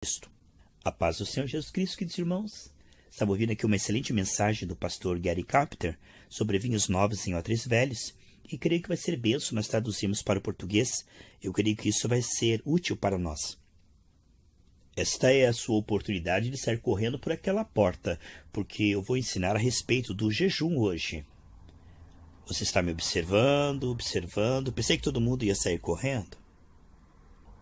Cristo. A paz do Senhor Jesus Cristo, queridos irmãos. Estava ouvindo aqui uma excelente mensagem do pastor Gary Carpenter sobre vinhos novos em odres velhos, e creio que vai ser bênção nós traduzirmos para o português. Eu creio que isso vai ser útil para nós. Esta é a sua oportunidade de sair correndo por aquela porta, porque eu vou ensinar a respeito do jejum hoje. Você está me observando, pensei que todo mundo ia sair correndo.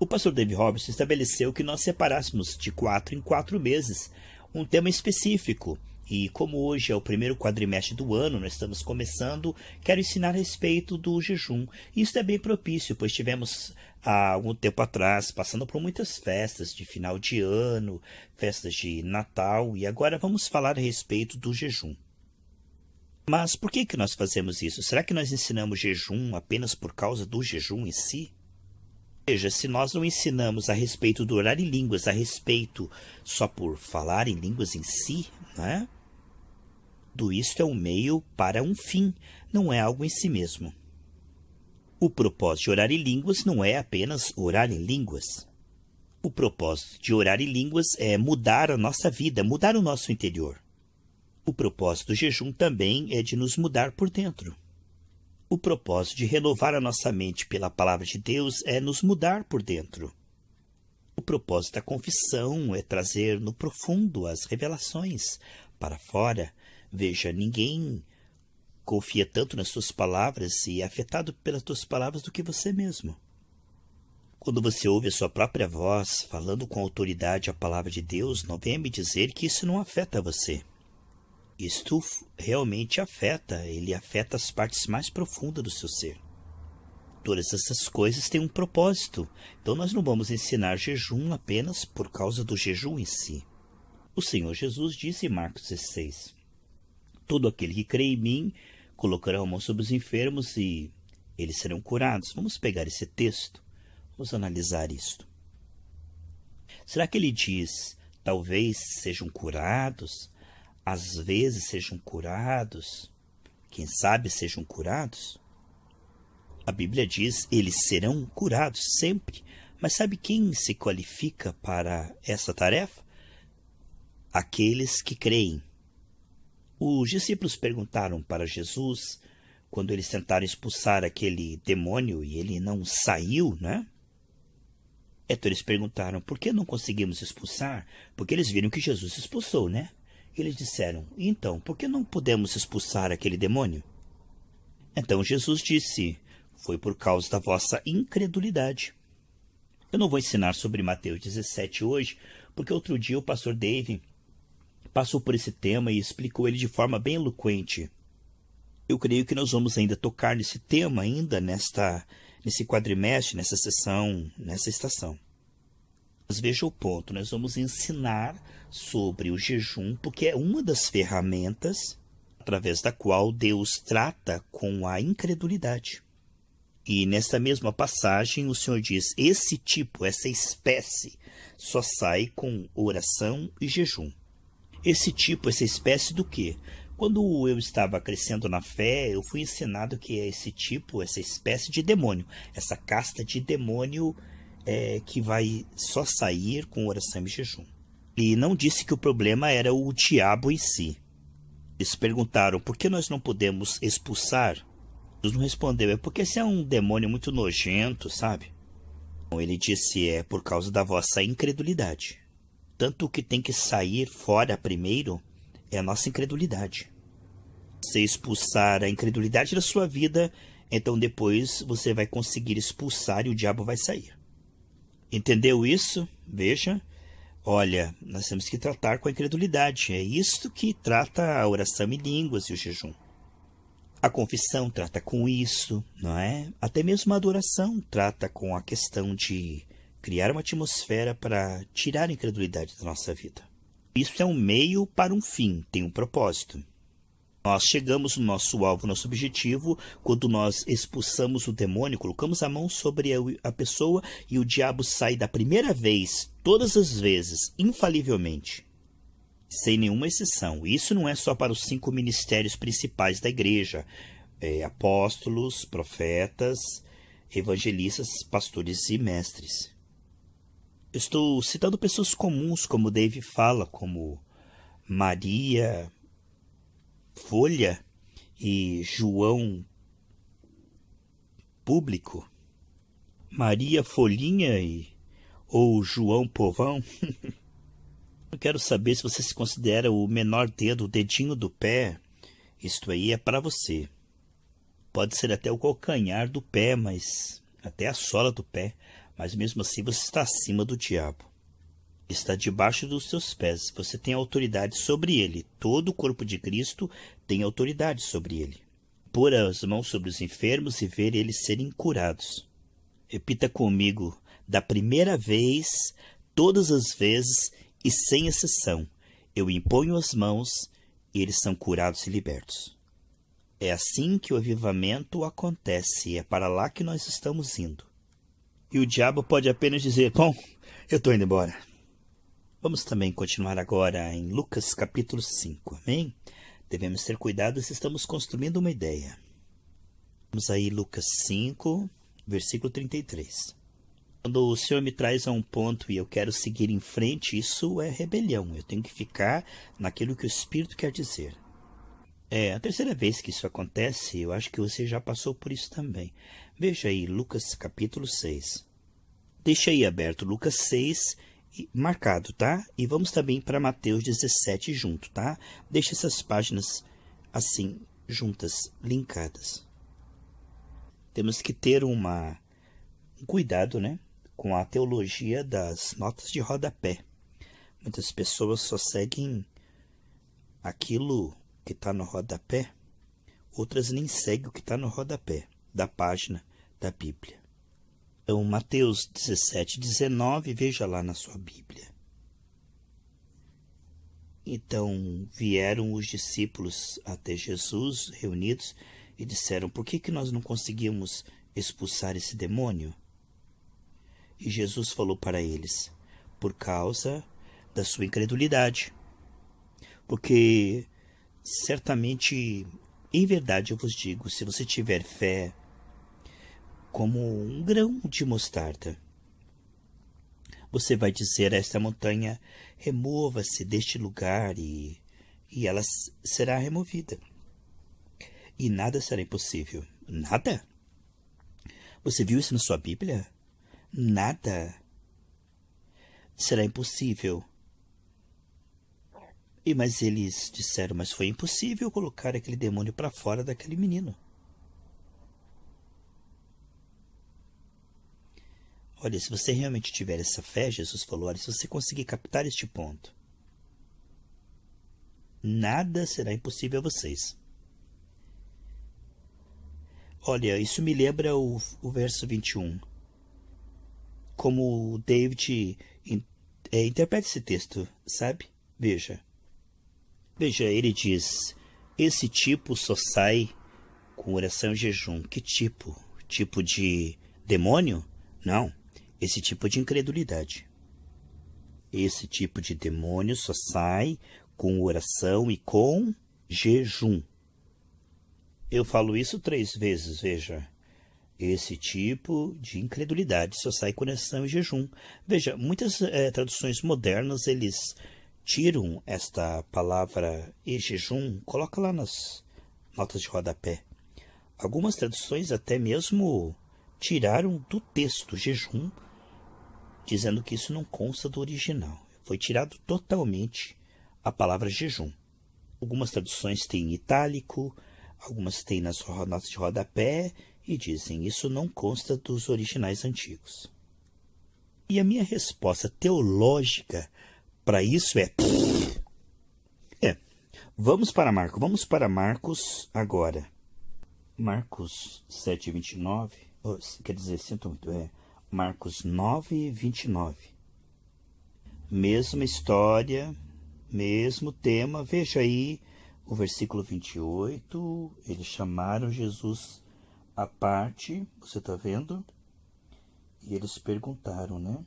O pastor David Robertson estabeleceu que nós separássemos de 4 em 4 meses um tema específico. E como hoje é o primeiro quadrimestre do ano, nós estamos começando, quero ensinar a respeito do jejum. E isso é bem propício, pois tivemos há algum tempo atrás, passando por muitas festas de final de ano, festas de Natal, e agora vamos falar a respeito do jejum. Mas por que nós fazemos isso? Será que nós ensinamos jejum apenas por causa do jejum em si? Veja, se nós não ensinamos a respeito do orar em línguas, a respeito só por falar em línguas em si, né? Tudo isto é um meio para um fim, não é algo em si mesmo. O propósito de orar em línguas não é apenas orar em línguas. O propósito de orar em línguas é mudar a nossa vida, mudar o nosso interior. O propósito do jejum também é de nos mudar por dentro. O propósito de renovar a nossa mente pela palavra de Deus é nos mudar por dentro. O propósito da confissão é trazer no profundo as revelações para fora. Veja, ninguém confia tanto nas suas palavras e é afetado pelas suas palavras do que você mesmo. Quando você ouve a sua própria voz falando com autoridade a palavra de Deus, não venha me dizer que isso não afeta você. Isto realmente afeta, ele afeta as partes mais profundas do seu ser. Todas essas coisas têm um propósito, então nós não vamos ensinar jejum apenas por causa do jejum em si. O Senhor Jesus disse em Marcos 16, todo aquele que crê em mim colocará a mão sobre os enfermos e eles serão curados. Vamos pegar esse texto, vamos analisar isto. Será que ele diz, talvez sejam curados? Às vezes sejam curados, quem sabe sejam curados? A Bíblia diz, eles serão curados sempre. Mas sabe quem se qualifica para essa tarefa? Aqueles que creem. Os discípulos perguntaram para Jesus, quando eles tentaram expulsar aquele demônio e ele não saiu, né? Então eles perguntaram, por que não conseguimos expulsar? Porque eles viram que Jesus expulsou, né? Eles disseram, então, por que não podemos expulsar aquele demônio? Então Jesus disse, foi por causa da vossa incredulidade. Eu não vou ensinar sobre Mateus 17 hoje, porque outro dia o pastor David passou por esse tema e explicou ele de forma bem eloquente. Eu creio que nós vamos ainda tocar nesse tema, ainda nesse quadrimestre, nessa sessão, nessa estação. Mas veja o ponto, nós vamos ensinar sobre o jejum, porque é uma das ferramentas através da qual Deus trata com a incredulidade. E nessa mesma passagem o Senhor diz, essa espécie, só sai com oração e jejum. Essa espécie do quê? Quando eu estava crescendo na fé, eu fui ensinado que é essa espécie de demônio, essa casta de demônio que vai só sair com oração e jejum. E não disse que o problema era o diabo em si. Eles perguntaram, por que nós não podemos expulsar? Jesus não respondeu, é porque esse é um demônio muito nojento, sabe? Então, ele disse, é por causa da vossa incredulidade. Tanto o que tem que sair fora primeiro é a nossa incredulidade. Se expulsar a incredulidade da sua vida, então depois você vai conseguir expulsar e o diabo vai sair. Entendeu isso? Veja. Olha, nós temos que tratar com a incredulidade. É isto que trata a oração em línguas e o jejum. A confissão trata com isso, não é? Até mesmo a adoração trata com a questão de criar uma atmosfera para tirar a incredulidade da nossa vida. Isso é um meio para um fim, tem um propósito. Nós chegamos no nosso alvo, nosso objetivo, quando nós expulsamos o demônio, colocamos a mão sobre a pessoa e o diabo sai da primeira vez, todas as vezes, infalivelmente, sem nenhuma exceção. Isso não é só para os 5 ministérios principais da igreja, apóstolos, profetas, evangelistas, pastores e mestres. Estou citando pessoas comuns, como Dave fala, como Maria Folha e João Público. Maria Folhinha ou João Povão. Eu quero saber se você se considera o menor dedo, o dedinho do pé. Isto aí é para você. Pode ser até o calcanhar do pé, mas até a sola do pé, mas mesmo assim você está acima do diabo. Está debaixo dos seus pés. Você tem autoridade sobre ele. Todo o corpo de Cristo tem autoridade sobre ele. Pôr as mãos sobre os enfermos e ver eles serem curados. Repita comigo, da primeira vez, todas as vezes e sem exceção. Eu imponho as mãos e eles são curados e libertos. É assim que o avivamento acontece, é para lá que nós estamos indo. E o diabo pode apenas dizer, bom, eu estou indo embora. Vamos também continuar agora em Lucas capítulo 5, amém? Devemos ter cuidado se estamos construindo uma ideia. Vamos aí, Lucas 5, versículo 33. Quando o Senhor me traz a um ponto e eu quero seguir em frente, isso é rebelião. Eu tenho que ficar naquilo que o Espírito quer dizer. É a terceira vez que isso acontece, eu acho que você já passou por isso também. Veja aí, Lucas capítulo 6. Deixa aí aberto Lucas 6, marcado, tá? E vamos também para Mateus 17 junto, tá? Deixa essas páginas assim, juntas, linkadas. Temos que ter um cuidado, né? Com a teologia das notas de rodapé. Muitas pessoas só seguem aquilo que está no rodapé, outras nem seguem o que está no rodapé da página da Bíblia. Então, Mateus 17, 19, veja lá na sua Bíblia. Então, vieram os discípulos até Jesus, reunidos, e disseram, por que nós não conseguimos expulsar esse demônio? E Jesus falou para eles, por causa da sua incredulidade. Porque certamente, em verdade eu vos digo, se você tiver fé como um grão de mostarda, você vai dizer a esta montanha, remova-se deste lugar e ela será removida. E nada será impossível. Nada? Você viu isso na sua Bíblia? Nada será impossível. Mas eles disseram, mas foi impossível colocar aquele demônio para fora daquele menino. Olha, se você realmente tiver essa fé, Jesus falou, olha, se você conseguir captar este ponto, nada será impossível a vocês. Olha, isso me lembra o verso 21. Como David interpreta esse texto, sabe? Veja, ele diz, esse tipo só sai com oração e jejum. Que tipo? Tipo de demônio? Não, esse tipo de incredulidade. Esse tipo de demônio só sai com oração e com jejum. Eu falo isso 3 vezes, veja. Esse tipo de incredulidade só sai com oração e jejum. Veja, muitas traduções modernas, eles tiram esta palavra e jejum, coloca lá nas notas de rodapé. Algumas traduções até mesmo tiraram do texto jejum, dizendo que isso não consta do original. Foi tirado totalmente a palavra jejum. Algumas traduções têm em itálico, algumas têm nas notas de rodapé e dizem isso não consta dos originais antigos. E a minha resposta teológica para isso vamos para Marcos agora. Marcos 7, 29, quer dizer, sinto muito, Marcos 9, 29. Mesma história, mesmo tema, veja aí o versículo 28, eles chamaram Jesus à parte, você está vendo? E eles perguntaram, né?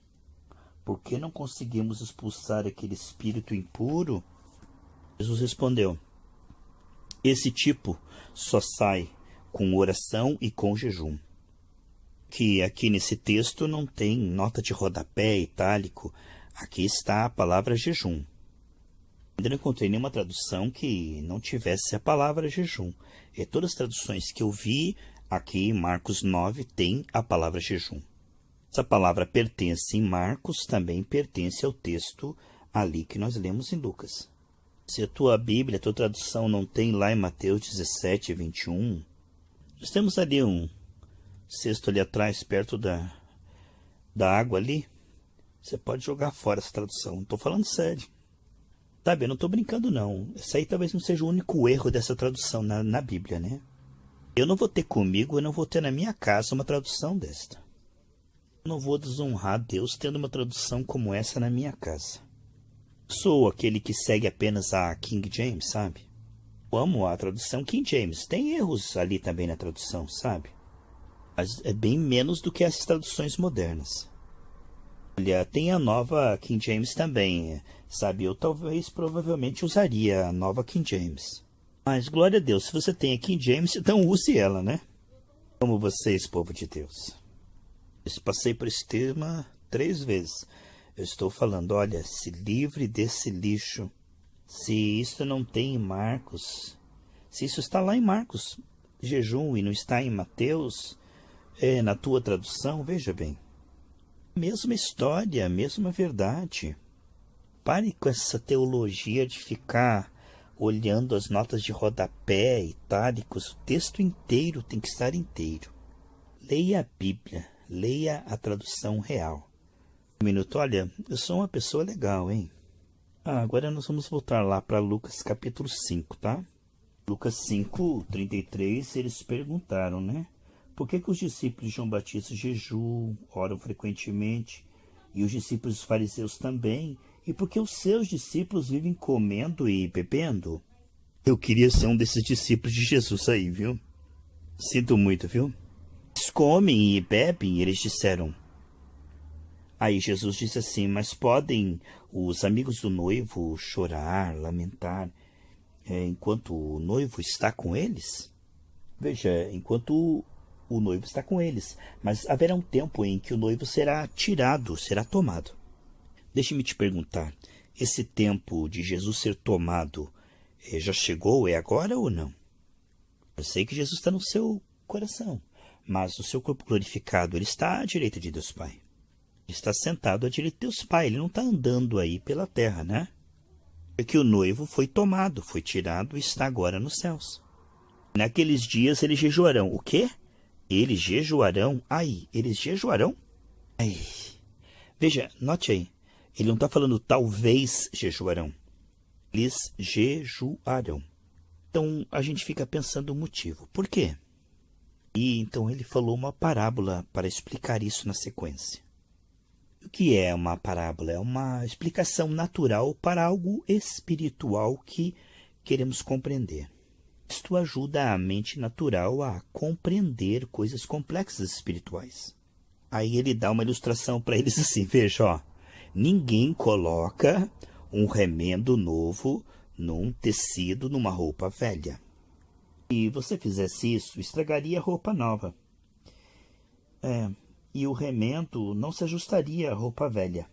Por que não conseguimos expulsar aquele espírito impuro? Jesus respondeu, esse tipo só sai com oração e com jejum. que aqui nesse texto não tem nota de rodapé itálico. Aqui está a palavra jejum. Ainda não encontrei nenhuma tradução que não tivesse a palavra jejum. E todas as traduções que eu vi aqui em Marcos 9 tem a palavra jejum. Essa palavra pertence em Marcos, também pertence ao texto ali que nós lemos em Lucas. Se a tua Bíblia, a tua tradução não tem lá em Mateus 17, 21, nós temos ali um cesto ali atrás, perto da água ali. Você pode jogar fora essa tradução, não estou falando sério. Sabe, eu não estou brincando não. Esse aí talvez não seja o único erro dessa tradução na Bíblia, né? Eu não vou ter comigo, eu não vou ter na minha casa uma tradução desta. Eu não vou desonrar Deus tendo uma tradução como essa na minha casa. Sou aquele que segue apenas a King James, sabe? Eu amo a tradução King James. Tem erros ali também na tradução, sabe? Mas é bem menos do que essas traduções modernas. Olha, tem a nova King James também, sabe? Eu provavelmente usaria a nova King James. Mas, glória a Deus, se você tem a King James, então use ela, né? Como vocês, povo de Deus. Eu passei por esse tema 3 vezes. Eu estou falando, olha, se livre desse lixo. Se isso não tem em Marcos, se isso está lá em Marcos, jejum, e não está em Mateus, na tua tradução, veja bem. Mesma história, mesma verdade. Pare com essa teologia de ficar olhando as notas de rodapé, itálicos. O texto inteiro tem que estar inteiro. Leia a Bíblia, leia a tradução real. Um minuto, olha, eu sou uma pessoa legal, hein? Agora nós vamos voltar lá para Lucas capítulo 5, tá? Lucas 5, 33, eles perguntaram, né? Por que os discípulos de João Batista jejuam, oram frequentemente, e os discípulos dos fariseus também? E por que os seus discípulos vivem comendo e bebendo? Eu queria ser um desses discípulos de Jesus aí, viu? Sinto muito, viu? Eles comem e bebem, eles disseram. Aí Jesus disse assim, mas podem os amigos do noivo chorar, lamentar, enquanto o noivo está com eles? Veja, enquanto o noivo está com eles, mas haverá um tempo em que o noivo será tirado, será tomado. Deixe-me te perguntar, esse tempo de Jesus ser tomado já chegou, é agora ou não? Eu sei que Jesus está no seu coração, mas o seu corpo glorificado, ele está à direita de Deus Pai. Ele está sentado à direita de Deus Pai, ele não está andando aí pela terra, né? Porque o noivo foi tomado, foi tirado e está agora nos céus. Naqueles dias eles jejuarão. O quê? Eles jejuarão? Eles jejuarão? Veja, note aí. Ele não está falando talvez jejuarão. Eles jejuarão. Então a gente fica pensando o motivo. Por quê? E então ele falou uma parábola para explicar isso na sequência. O que é uma parábola? É uma explicação natural para algo espiritual que queremos compreender. Isto ajuda a mente natural a compreender coisas complexas espirituais. Aí ele dá uma ilustração para eles assim, veja, ó, ninguém coloca um remendo novo num tecido, numa roupa velha. Se você fizesse isso, estragaria a roupa nova. E o remendo não se ajustaria à roupa velha.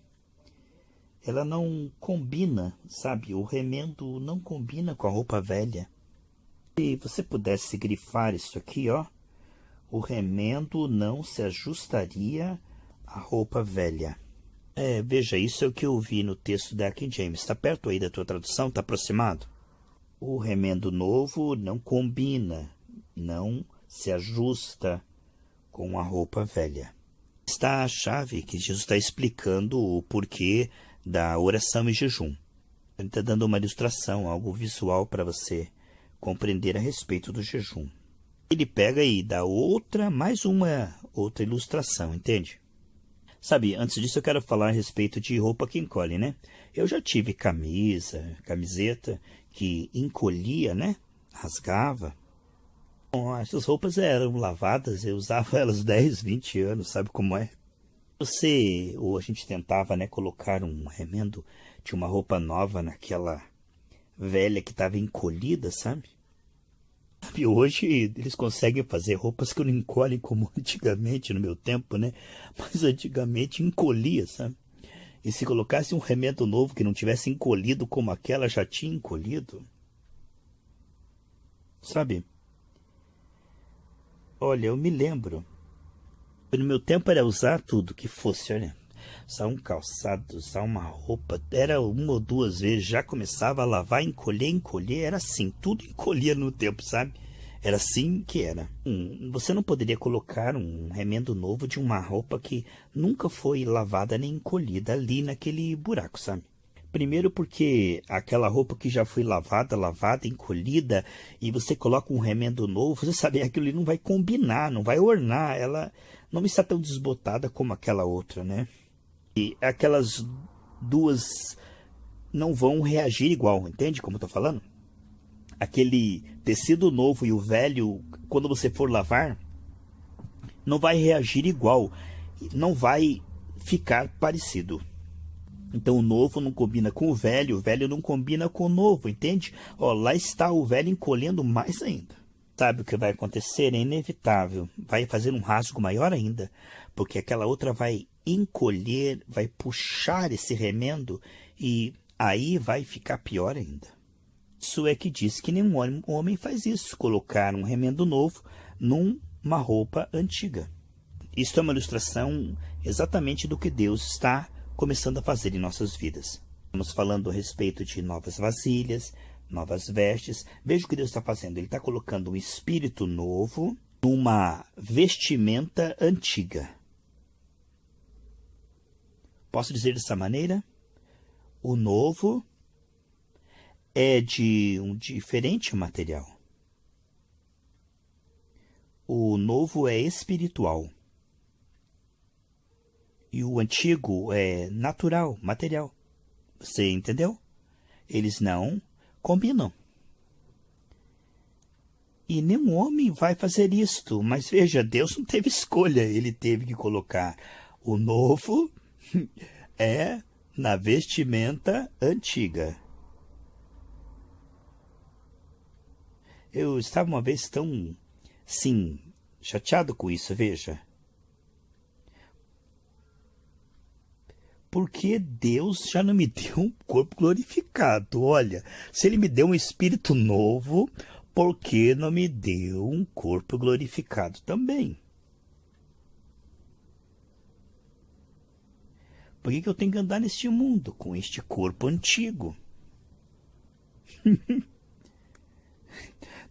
Ela não combina, sabe? O remendo não combina com a roupa velha. Se você pudesse grifar isso aqui, ó, o remendo não se ajustaria à roupa velha. Veja, isso é o que eu vi no texto da King James. Está perto aí da tua tradução? Está aproximado? O remendo novo não combina, não se ajusta com a roupa velha. Está a chave que Jesus está explicando o porquê da oração e jejum. Ele está dando uma ilustração, algo visual para você compreender a respeito do jejum. Ele pega e dá mais uma outra ilustração, entende? Sabe, antes disso eu quero falar a respeito de roupa que encolhe, né? Eu já tive camiseta que encolhia, né? Rasgava. Bom, essas roupas eram lavadas, eu usava elas 10, 20 anos, sabe como é? Ou a gente tentava, né, colocar um remendo de uma roupa nova naquela velha que estava encolhida, sabe? E hoje eles conseguem fazer roupas que não encolhem como antigamente, no meu tempo, né? Mas antigamente encolhia, sabe? E se colocasse um remendo novo que não tivesse encolhido como aquela já tinha encolhido, sabe? Olha, eu me lembro. No meu tempo era usar tudo que fosse, olha. Usar um calçado, usar uma roupa, era uma ou duas vezes, já começava a lavar, encolher, era assim, tudo encolhia no tempo, sabe? Era assim que era. Você não poderia colocar um remendo novo de uma roupa que nunca foi lavada nem encolhida ali naquele buraco, sabe? Primeiro porque aquela roupa que já foi lavada, encolhida, e você coloca um remendo novo, você sabe, aquilo ali não vai combinar, não vai ornar, ela não está tão desbotada como aquela outra, né? E aquelas duas não vão reagir igual, entende como eu tô falando? Aquele tecido novo e o velho, quando você for lavar, não vai reagir igual, não vai ficar parecido. Então o novo não combina com o velho não combina com o novo, entende? Ó, lá está o velho encolhendo mais ainda. Sabe o que vai acontecer? É inevitável. Vai fazer um rasgo maior ainda, porque aquela outra vai encolher, vai puxar esse remendo e aí vai ficar pior ainda. Isso é que diz que nenhum homem faz isso, colocar um remendo novo numa roupa antiga. Isso é uma ilustração exatamente do que Deus está começando a fazer em nossas vidas. Estamos falando a respeito de novas vasilhas, novas vestes. Veja o que Deus está fazendo. Ele está colocando um espírito novo numa vestimenta antiga. Posso dizer dessa maneira? O novo é de um diferente material. O novo é espiritual. E o antigo é natural, material. Você entendeu? Eles não combinam. E nenhum homem vai fazer isto. Mas veja, Deus não teve escolha. Ele teve que colocar o novo é na vestimenta antiga. Eu estava uma vez tão, sim, chateado com isso, veja. Porque Deus já não me deu um corpo glorificado. Olha, se Ele me deu um espírito novo, por que não me deu um corpo glorificado também? Por que eu tenho que andar neste mundo com este corpo antigo?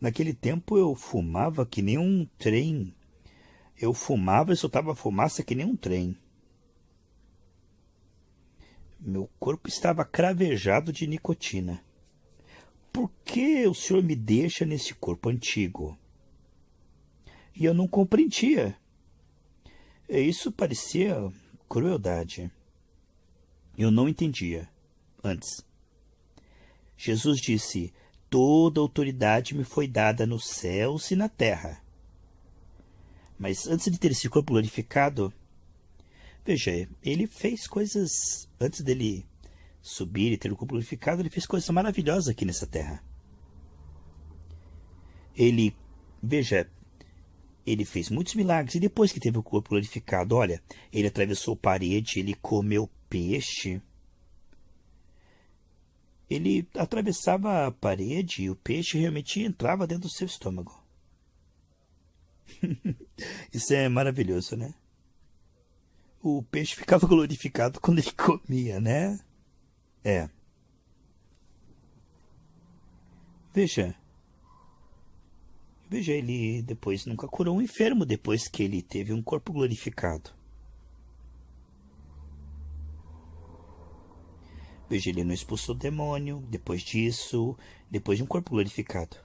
Naquele tempo eu fumava que nem um trem. Eu fumava e soltava fumaça que nem um trem. Meu corpo estava cravejado de nicotina. Por que o Senhor me deixa nesse corpo antigo? E eu não compreendia. Isso parecia crueldade. Eu não entendia antes. Jesus disse: toda autoridade me foi dada nos céus e na terra. Mas antes de ter esse corpo glorificado, veja, ele fez coisas, antes dele subir e ter o corpo glorificado, ele fez coisas maravilhosas aqui nessa terra. Veja, ele fez muitos milagres, e depois que teve o corpo glorificado, olha, ele atravessou parede, ele comeu peixe. Ele atravessava a parede e o peixe realmente entrava dentro do seu estômago. Isso é maravilhoso, né? O peixe ficava glorificado quando ele comia, né? É. Veja, ele depois nunca curou um enfermo depois que ele teve um corpo glorificado. Veja, ele não expulsou o demônio depois disso, depois de um corpo glorificado.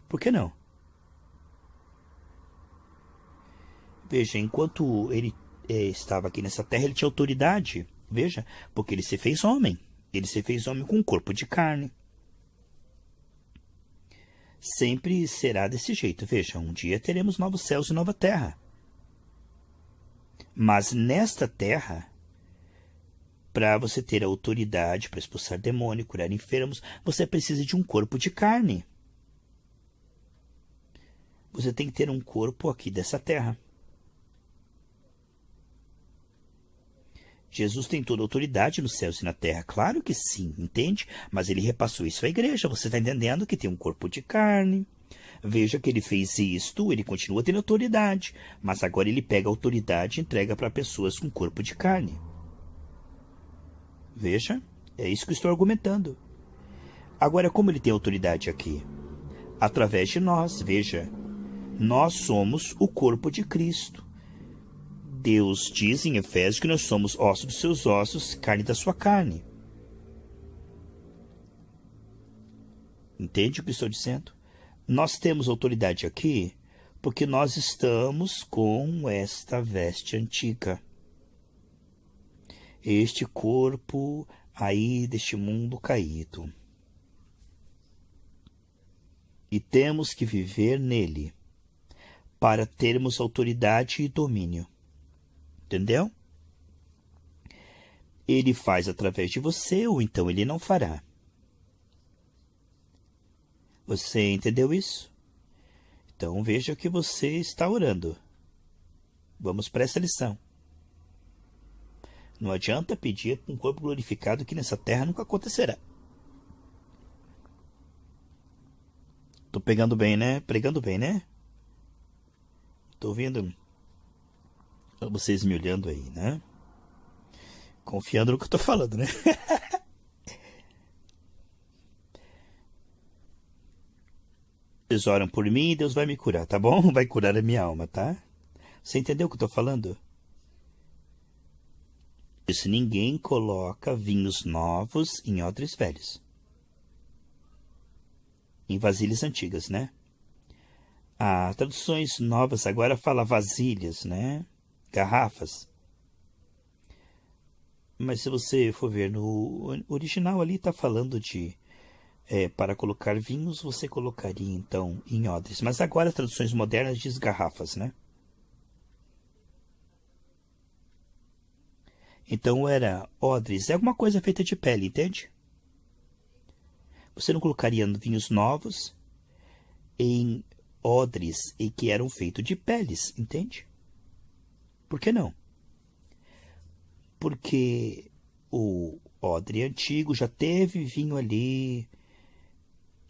Por que não? Veja, enquanto ele estava aqui nessa terra, ele tinha autoridade. Veja, porque ele se fez homem. Ele se fez homem com um corpo de carne. Sempre será desse jeito. Veja, um dia teremos novos céus e nova terra. Mas nesta terra, para você ter autoridade para expulsar demônio, curar enfermos, você precisa de um corpo de carne. você tem que ter um corpo aqui dessa terra. Jesus tem toda a autoridade nos céus e na terra. Claro que sim, entende? Mas ele repassou isso à igreja. Você está entendendo que tem um corpo de carne. Veja que ele fez isto, ele continua tendo autoridade. Mas agora ele pega a autoridade e entrega para pessoas com corpo de carne. Veja, é isso que eu estou argumentando. Agora, como ele tem autoridade aqui? Através de nós, veja. Nós somos o corpo de Cristo. Deus diz em Efésios que nós somos ossos dos seus ossos, carne da sua carne. Entende o que estou dizendo? Nós temos autoridade aqui porque nós estamos com esta veste antiga. Este corpo aí deste mundo caído. E temos que viver nele para termos autoridade e domínio. Entendeu? Ele faz através de você, ou então ele não fará. Você entendeu isso? Então veja que você está orando. Vamos para essa lição. Não adianta pedir um corpo glorificado que nessa terra nunca acontecerá. Tô pegando bem, né? Pregando bem, né? Tô vendo vocês me olhando aí, né? Confiando no que eu tô falando, né? Vocês oram por mim e Deus vai me curar, tá bom? Vai curar a minha alma, tá? Você entendeu o que eu tô falando? Isso, ninguém coloca vinhos novos em odres velhos. Em vasilhas antigas, né? Traduções novas agora fala vasilhas, né? Garrafas. Mas se você for ver no original ali, está falando de para colocar vinhos, você colocaria então em odres. Mas agora as traduções modernas diz garrafas, né? Então era odres, é alguma coisa feita de pele, entende? Você não colocaria vinhos novos em odres e que eram feitos de peles, entende? Por que não? Porque o odre antigo já teve vinho ali.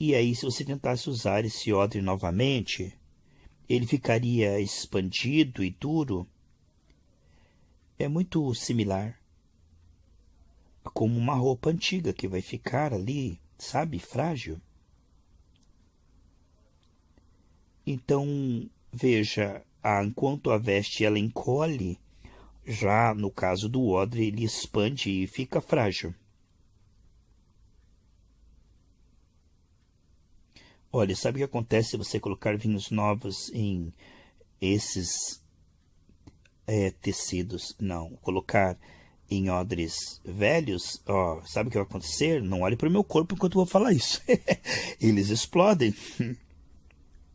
E aí, se você tentasse usar esse odre novamente, ele ficaria expandido e duro. É muito similar a como uma roupa antiga que vai ficar ali, sabe, frágil. Então, veja, enquanto a veste ela encolhe, já no caso do odre ele expande e fica frágil. Olha, sabe o que acontece se você colocar vinhos novos em esses tecidos? Não, colocar em odres velhos, sabe o que vai acontecer? Não olhe para o meu corpo enquanto eu vou falar isso. Eles explodem.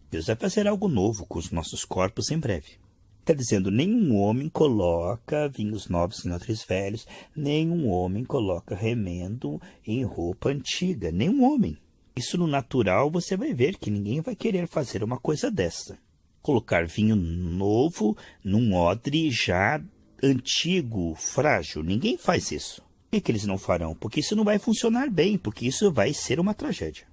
Deus vai fazer algo novo com os nossos corpos em breve. Está dizendo, nenhum homem coloca vinhos novos em odres velhos, nenhum homem coloca remendo em roupa antiga, nenhum homem. Isso no natural você vai ver que ninguém vai querer fazer uma coisa dessa. Colocar vinho novo num odre já antigo, frágil, ninguém faz isso. Por que eles não farão? Porque isso não vai funcionar bem, porque isso vai ser uma tragédia.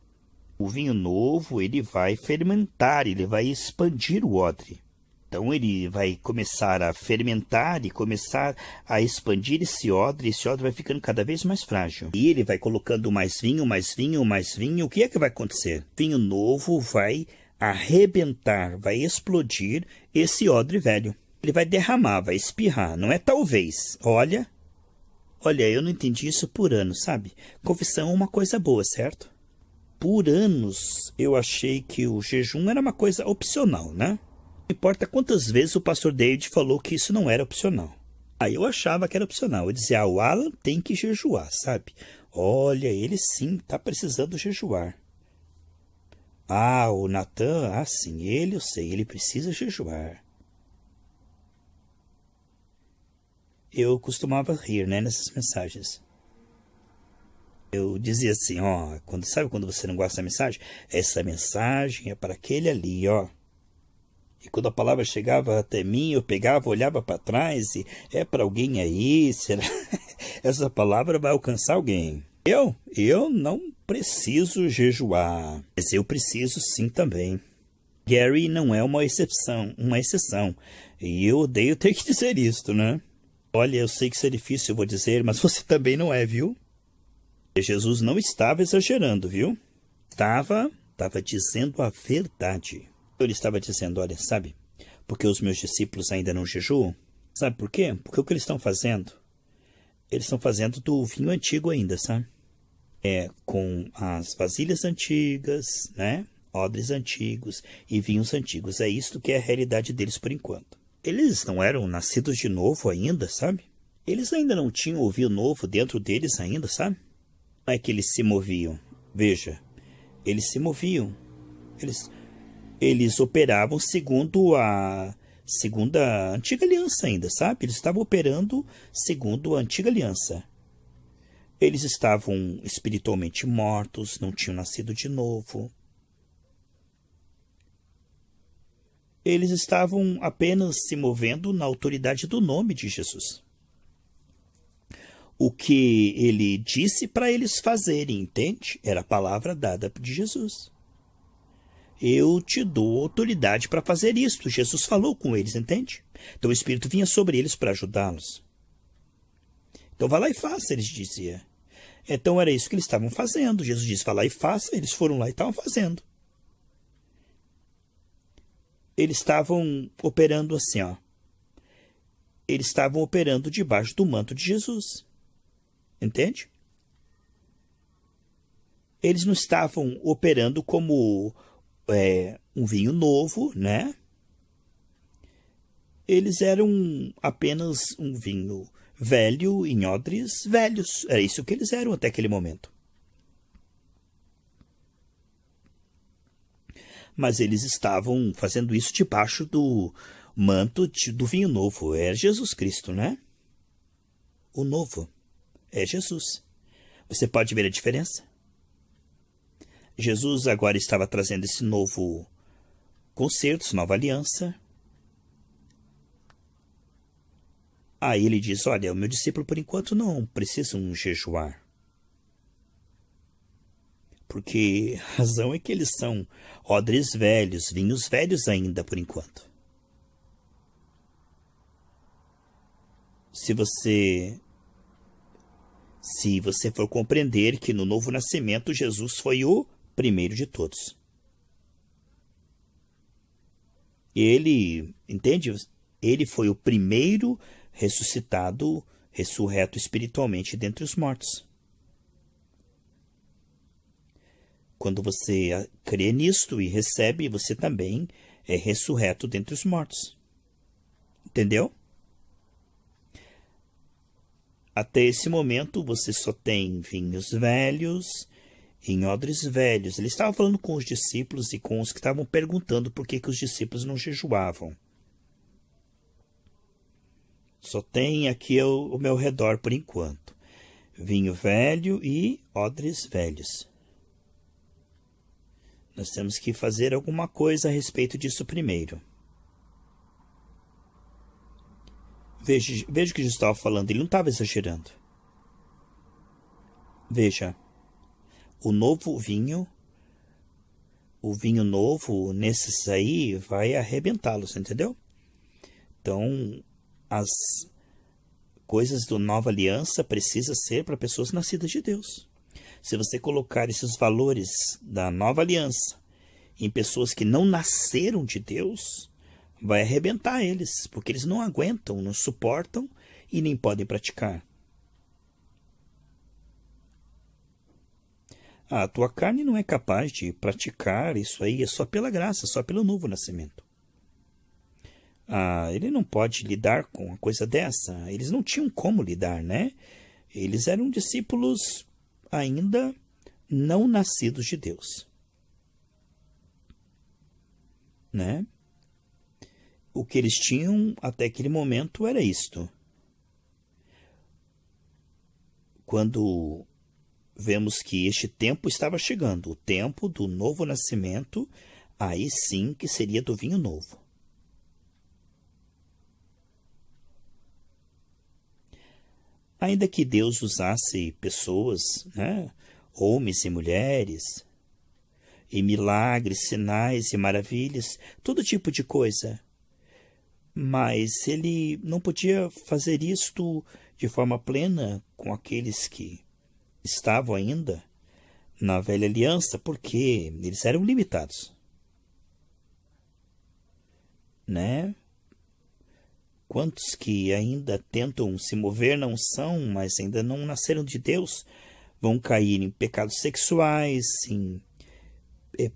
O vinho novo, ele vai fermentar, ele vai expandir o odre. Então ele vai começar a fermentar e começar a expandir esse odre vai ficando cada vez mais frágil. E ele vai colocando mais vinho, mais vinho, mais vinho. O que é que vai acontecer? Vinho novo vai arrebentar, vai explodir esse odre velho. Ele vai derramar, vai espirrar, não é talvez. Olha, eu não entendi isso por anos, sabe? Confissão é uma coisa boa, certo? Por anos eu achei que o jejum era uma coisa opcional, né? Não importa quantas vezes o pastor David falou que isso não era opcional. Aí eu achava que era opcional. Eu dizia, o Alan tem que jejuar, sabe? Olha, ele sim, está precisando jejuar. O Natan, sim, eu sei, ele precisa jejuar. Eu costumava rir, né, nessas mensagens. Eu dizia assim, sabe quando você não gosta da mensagem? Essa mensagem é para aquele ali, E quando a palavra chegava até mim, eu pegava, olhava para trás e é para alguém aí? Será? Essa palavra vai alcançar alguém? Eu não preciso jejuar, mas eu preciso sim também. Gary não é uma exceção. E eu odeio ter que dizer isto, né? Olha, eu sei que isso é difícil, eu vou dizer, mas você também não é, viu? Jesus não estava exagerando, viu? Estava dizendo a verdade. Ele estava dizendo, olha, sabe, porque os meus discípulos ainda não jejuam? Sabe por quê? Porque o que eles estão fazendo? Eles estão fazendo do vinho antigo ainda, sabe? Com as vasilhas antigas, né? Odres antigos e vinhos antigos. É isto que é a realidade deles por enquanto. Eles não eram nascidos de novo ainda, sabe? Eles ainda não tinham o vinho novo dentro deles ainda, sabe? Não é que eles se moviam. Veja, eles se moviam. Eles operavam segundo a antiga aliança ainda, sabe? Eles estavam operando segundo a antiga aliança. Eles estavam espiritualmente mortos, não tinham nascido de novo. Eles estavam apenas se movendo na autoridade do nome de Jesus. O que ele disse para eles fazerem, entende? Era a palavra dada de Jesus. Eu te dou autoridade para fazer isto. Jesus falou com eles, entende? Então o Espírito vinha sobre eles para ajudá-los. Então vá lá e faça, eles diziam. Então era isso que eles estavam fazendo. Jesus disse, vá lá e faça. Eles foram lá e estavam fazendo. Eles estavam operando assim, ó. Eles estavam operando debaixo do manto de Jesus. Entende? Eles não estavam operando como um vinho novo, né? Eles eram apenas um vinho velho em odres velhos. Era isso que eles eram até aquele momento. Mas eles estavam fazendo isso debaixo do manto do vinho novo. É Jesus Cristo, né? O novo é Jesus. Você pode ver a diferença? Jesus agora estava trazendo esse novo concerto, essa nova aliança. Aí ele diz, olha, o meu discípulo por enquanto não precisam jejuar. Porque a razão é que eles são odres velhos, vinhos velhos ainda por enquanto. Se você for compreender que no novo nascimento Jesus foi o primeiro de todos. Ele, entende? Ele foi o primeiro ressuscitado, ressurreto espiritualmente dentre os mortos. Quando você crê nisto e recebe, você também é ressurreto dentre os mortos. Entendeu? Até esse momento você só tem vinhos velhos em odres velhos. Ele estava falando com os discípulos e com os que estavam perguntando por que os discípulos não jejuavam. Só tem aqui ao meu redor por enquanto. Vinho velho e odres velhos. Nós temos que fazer alguma coisa a respeito disso primeiro. Veja o que Jesus estava falando, ele não estava exagerando. Veja, o vinho novo nesses aí vai arrebentá-los, entendeu? Então, as coisas da nova aliança precisam ser para pessoas nascidas de Deus. Se você colocar esses valores da nova aliança em pessoas que não nasceram de Deus, vai arrebentar eles, porque eles não aguentam, não suportam e nem podem praticar. A tua carne não é capaz de praticar isso aí, é só pela graça, só pelo novo nascimento. Ele não pode lidar com uma coisa dessa. Eles não tinham como lidar, né? Eles eram discípulos ainda não nascidos de Deus, né? O que eles tinham até aquele momento era isto. Quando vemos que este tempo estava chegando, o tempo do novo nascimento, aí sim que seria do vinho novo. Ainda que Deus usasse pessoas, né, homens e mulheres, e milagres, sinais e maravilhas, todo tipo de coisa. Mas ele não podia fazer isto de forma plena com aqueles que estavam ainda na velha aliança, porque eles eram limitados, né? Quantos que ainda tentam se mover não são, mas ainda não nasceram de Deus, vão cair em pecados sexuais, em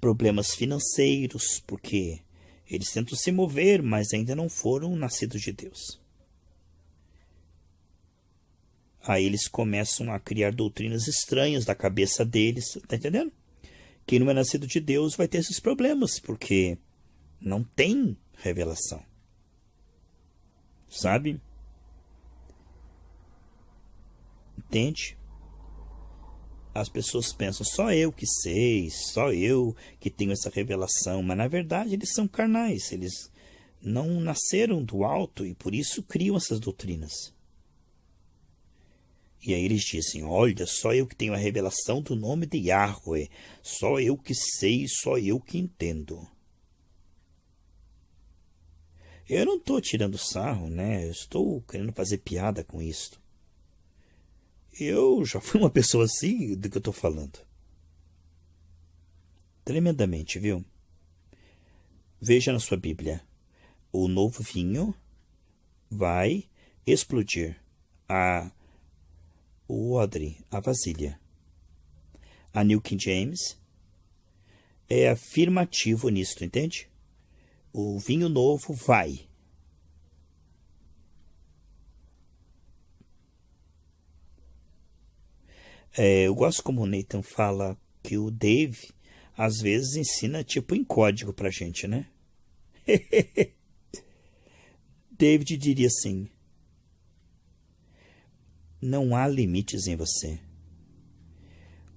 problemas financeiros, porque eles tentam se mover, mas ainda não foram nascidos de Deus. Aí eles começam a criar doutrinas estranhas da cabeça deles, tá entendendo? Quem não é nascido de Deus vai ter esses problemas, porque não tem revelação. Sabe? Entende? As pessoas pensam, só eu que sei, só eu que tenho essa revelação, mas na verdade eles são carnais, eles não nasceram do alto e por isso criam essas doutrinas. E aí eles dizem, olha, só eu que tenho a revelação do nome de Yahweh, só eu que sei, só eu que entendo. Eu não estou tirando sarro, né? Eu estou querendo fazer piada com isso. Eu já fui uma pessoa assim do que eu estou falando. Tremendamente, viu? Veja na sua Bíblia. O novo vinho vai explodir o odre, a vasilha. A New King James é afirmativo nisto, entende? O vinho novo vai. Eu gosto como o Nathan fala que o Dave às vezes ensina tipo em código pra gente, né? David diria assim: não há limites em você.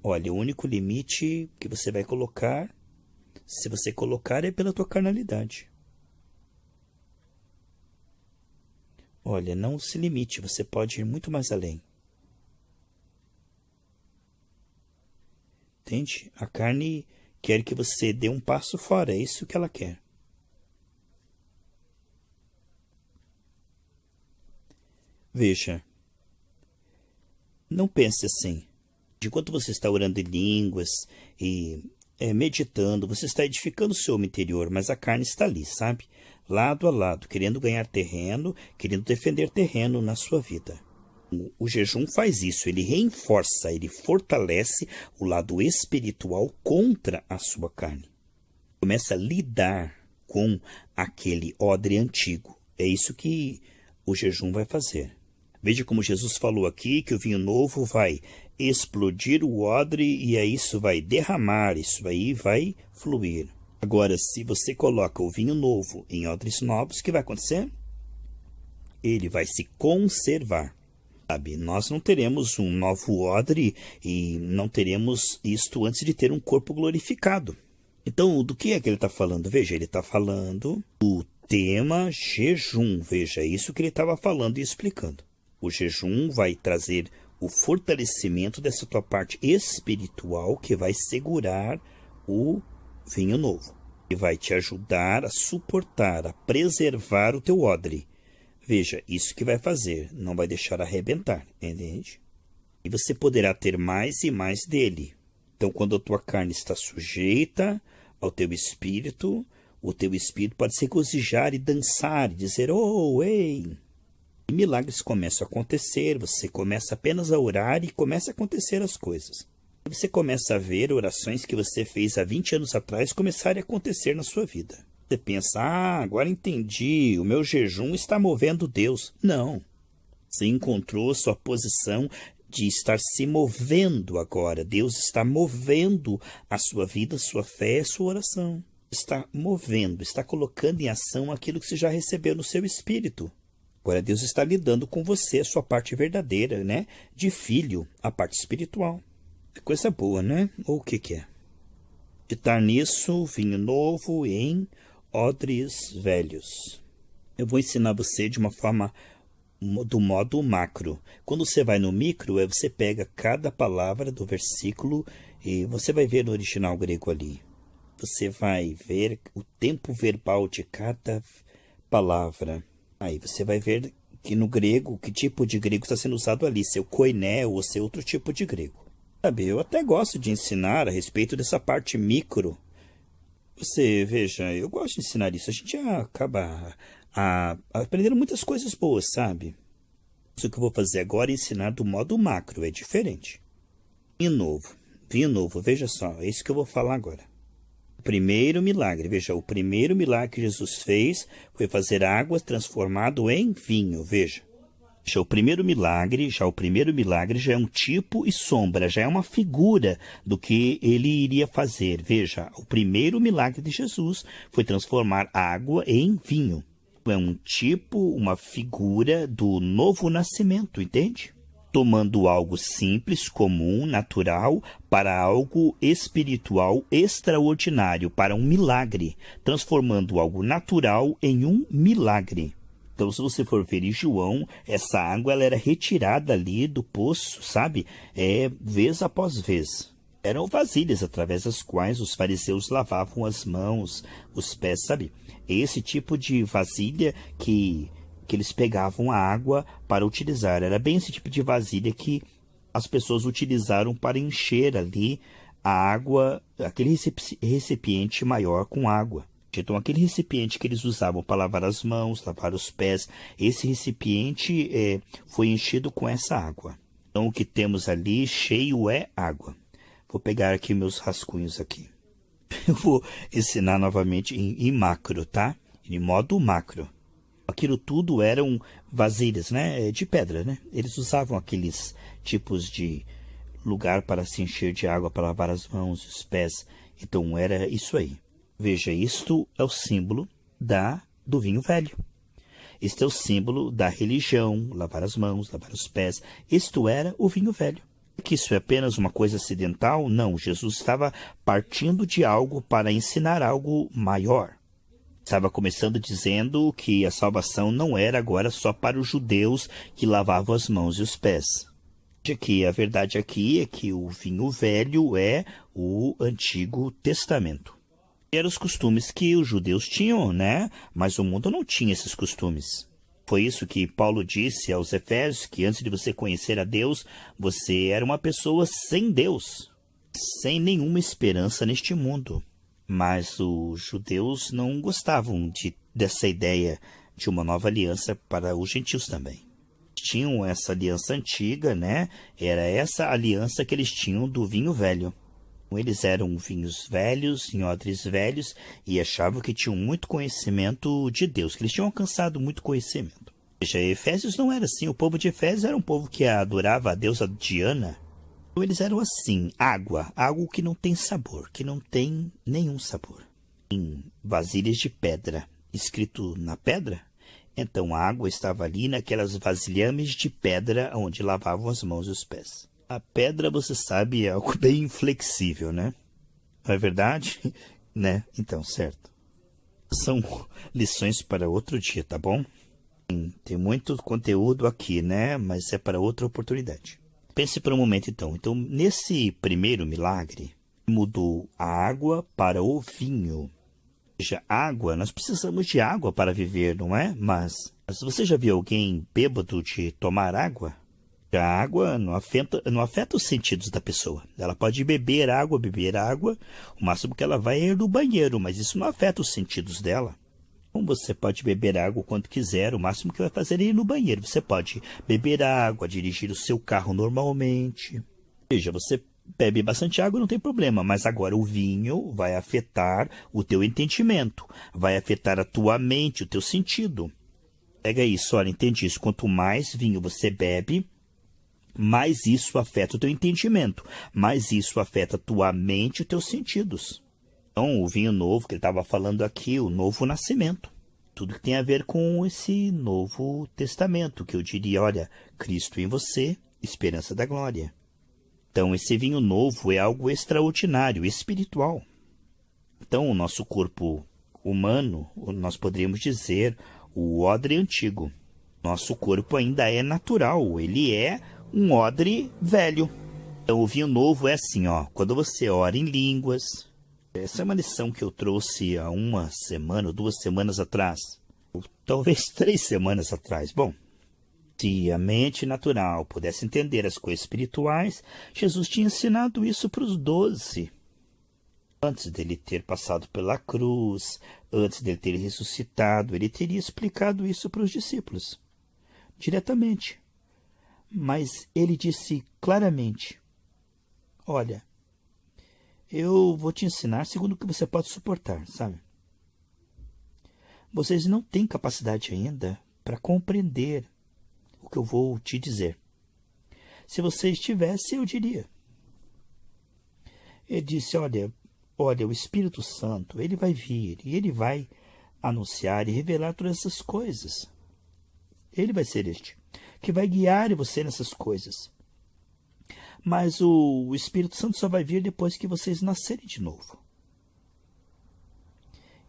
Olha, o único limite que você vai colocar, se você colocar, é pela tua carnalidade. Olha, não se limite, você pode ir muito mais além. Entende? A carne quer que você dê um passo fora, é isso que ela quer. Veja, não pense assim. Enquanto você está orando em línguas e meditando, você está edificando o seu homem interior, mas a carne está ali, sabe? Lado a lado, querendo ganhar terreno, querendo defender terreno na sua vida. O jejum faz isso, ele reforça, ele fortalece o lado espiritual contra a sua carne. Começa a lidar com aquele odre antigo. É isso que o jejum vai fazer. Veja como Jesus falou aqui que o vinho novo vai explodir o odre e aí isso vai derramar, isso aí vai fluir. Agora, se você coloca o vinho novo em odres novos, o que vai acontecer? Ele vai se conservar. Sabe, nós não teremos um novo odre e não teremos isto antes de ter um corpo glorificado. Então, do que é que ele está falando? Veja, ele está falando do tema jejum. Veja, isso que ele estava falando e explicando. O jejum vai trazer o fortalecimento dessa tua parte espiritual que vai segurar o vinho novo. E vai te ajudar a suportar, a preservar o teu odre. Veja, isso que vai fazer, não vai deixar arrebentar, entende? E você poderá ter mais e mais dele. Então, quando a tua carne está sujeita ao teu espírito, o teu espírito pode se regozijar e dançar, e dizer, oh, ei. E milagres começam a acontecer, você começa apenas a orar e começa a acontecer as coisas. E você começa a ver orações que você fez há 20 anos atrás começarem a acontecer na sua vida. Você pensa, agora entendi, o meu jejum está movendo Deus. Não. Você encontrou sua posição de estar se movendo agora. Deus está movendo a sua vida, sua fé, sua oração. Está movendo, está colocando em ação aquilo que você já recebeu no seu espírito. Agora Deus está lidando com você, a sua parte verdadeira, né? De filho, a parte espiritual. É coisa boa, né? Ou o que é? Ditar nisso vinho novo em odres velhos. Eu vou ensinar você de uma forma do modo macro. Quando você vai no micro, você pega cada palavra do versículo e você vai ver no original grego ali. Você vai ver o tempo verbal de cada palavra. Aí você vai ver que no grego, que tipo de grego está sendo usado ali, se é o koiné ou se é outro tipo de grego. Sabe, eu até gosto de ensinar a respeito dessa parte micro. Você veja, eu gosto de ensinar isso. A gente acaba aprendendo muitas coisas boas, sabe? Isso que eu vou fazer agora é ensinar do modo macro, é diferente. Vinho novo, veja só, é isso que eu vou falar agora. O primeiro milagre, veja, o primeiro milagre que Jesus fez foi fazer água transformado em vinho, veja. Já o primeiro milagre já é um tipo e sombra, já é uma figura do que ele iria fazer. Veja, o primeiro milagre de Jesus foi transformar água em vinho. É um tipo, uma figura do novo nascimento, entende? Tomando algo simples, comum, natural, para algo espiritual extraordinário, para um milagre, transformando algo natural em um milagre. Então, se você for ver em João, essa água ela era retirada ali do poço, sabe? Vez após vez. Eram vasilhas através das quais os fariseus lavavam as mãos, os pés, sabe? Esse tipo de vasilha que eles pegavam a água para utilizar. Era bem esse tipo de vasilha que as pessoas utilizaram para encher ali a água, aquele recipiente maior com água. Então, aquele recipiente que eles usavam para lavar as mãos, lavar os pés, esse recipiente foi enchido com essa água. Então, o que temos ali cheio é água. Vou pegar aqui meus rascunhos aqui. Eu vou ensinar novamente em macro, tá? Em modo macro. Aquilo tudo eram vasilhas, né? De pedra, né? Eles usavam aqueles tipos de lugar para se encher de água, para lavar as mãos, os pés. Então, era isso aí. Veja, isto é o símbolo do vinho velho. Este é o símbolo da religião, lavar as mãos, lavar os pés. Isto era o vinho velho. Que isso é apenas uma coisa acidental? Não, Jesus estava partindo de algo para ensinar algo maior. Estava começando dizendo que a salvação não era agora só para os judeus que lavavam as mãos e os pés. A verdade aqui é que o vinho velho é o Antigo Testamento. Eram os costumes que os judeus tinham, né? Mas o mundo não tinha esses costumes. Foi isso que Paulo disse aos Efésios, que antes de você conhecer a Deus, você era uma pessoa sem Deus, sem nenhuma esperança neste mundo. Mas os judeus não gostavam dessa ideia de uma nova aliança para os gentios também. Tinham essa aliança antiga, né? Era essa aliança que eles tinham do vinho velho. Eles eram vinhos velhos, em odres velhos, e achavam que tinham muito conhecimento de Deus, que eles tinham alcançado muito conhecimento. Veja, Efésios não era assim. O povo de Efésios era um povo que adorava a deusa Diana. Então, eles eram assim, água, algo que não tem sabor, que não tem nenhum sabor. Em vasilhas de pedra, escrito na pedra, então a água estava ali naquelas vasilhames de pedra onde lavavam as mãos e os pés. A pedra, você sabe, é algo bem inflexível, né? Não é verdade? Né? Então, certo. São lições para outro dia, tá bom? Tem muito conteúdo aqui, né? Mas é para outra oportunidade. Pense por um momento, então. Então, nesse primeiro milagre, mudou a água para o vinho. Veja, água, nós precisamos de água para viver, não é? Mas você já viu alguém bêbado de tomar água? A água não afeta os sentidos da pessoa. Ela pode beber água, o máximo que ela vai é ir no banheiro, mas isso não afeta os sentidos dela. Então, você pode beber água quando quiser, o máximo que vai fazer é ir no banheiro. Você pode beber água, dirigir o seu carro normalmente. Veja, você bebe bastante água, não tem problema, mas agora o vinho vai afetar o teu entendimento, vai afetar a tua mente, o teu sentido. Pega isso, olha, entende isso. Quanto mais vinho você bebe, mais isso afeta o teu entendimento, mais isso afeta a tua mente e os teus sentidos. Então, o vinho novo que ele estava falando aqui, o novo nascimento, tudo que tem a ver com esse Novo Testamento, que eu diria, olha, Cristo em você, esperança da glória. Então, esse vinho novo é algo extraordinário, espiritual. Então, o nosso corpo humano, nós poderíamos dizer, o odre antigo. Nosso corpo ainda é natural, ele é um odre velho. Então, o vinho novo é assim, ó, quando você ora em línguas. Essa é uma lição que eu trouxe há uma semana ou 2 semanas atrás, ou talvez 3 semanas atrás. Bom, se a mente natural pudesse entender as coisas espirituais, Jesus tinha ensinado isso para os 12. Antes dele ter passado pela cruz, antes dele ter ressuscitado, ele teria explicado isso para os discípulos, diretamente. Mas ele disse claramente: olha, eu vou te ensinar segundo o que você pode suportar, sabe? Vocês não têm capacidade ainda para compreender o que eu vou te dizer. Se vocês tivessem, eu diria. Ele disse: olha, o Espírito Santo, ele vai vir e ele vai anunciar e revelar todas essas coisas. Ele vai ser este que vai guiar você nessas coisas. Mas o Espírito Santo só vai vir depois que vocês nascerem de novo.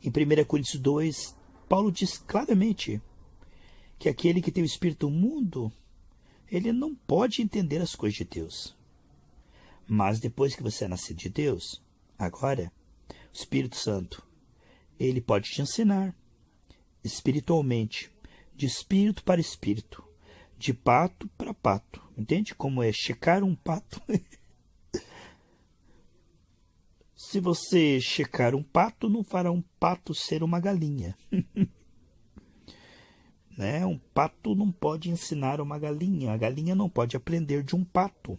Em 1 Coríntios 2, Paulo diz claramente que aquele que tem o Espírito mundo, ele não pode entender as coisas de Deus. Mas depois que você é nascido de Deus, agora, o Espírito Santo, ele pode te ensinar espiritualmente, de espírito para espírito, de pato para pato. Entende como é checar um pato? Se você checar um pato, não fará um pato ser uma galinha. Né? Um pato não pode ensinar uma galinha. A galinha não pode aprender de um pato.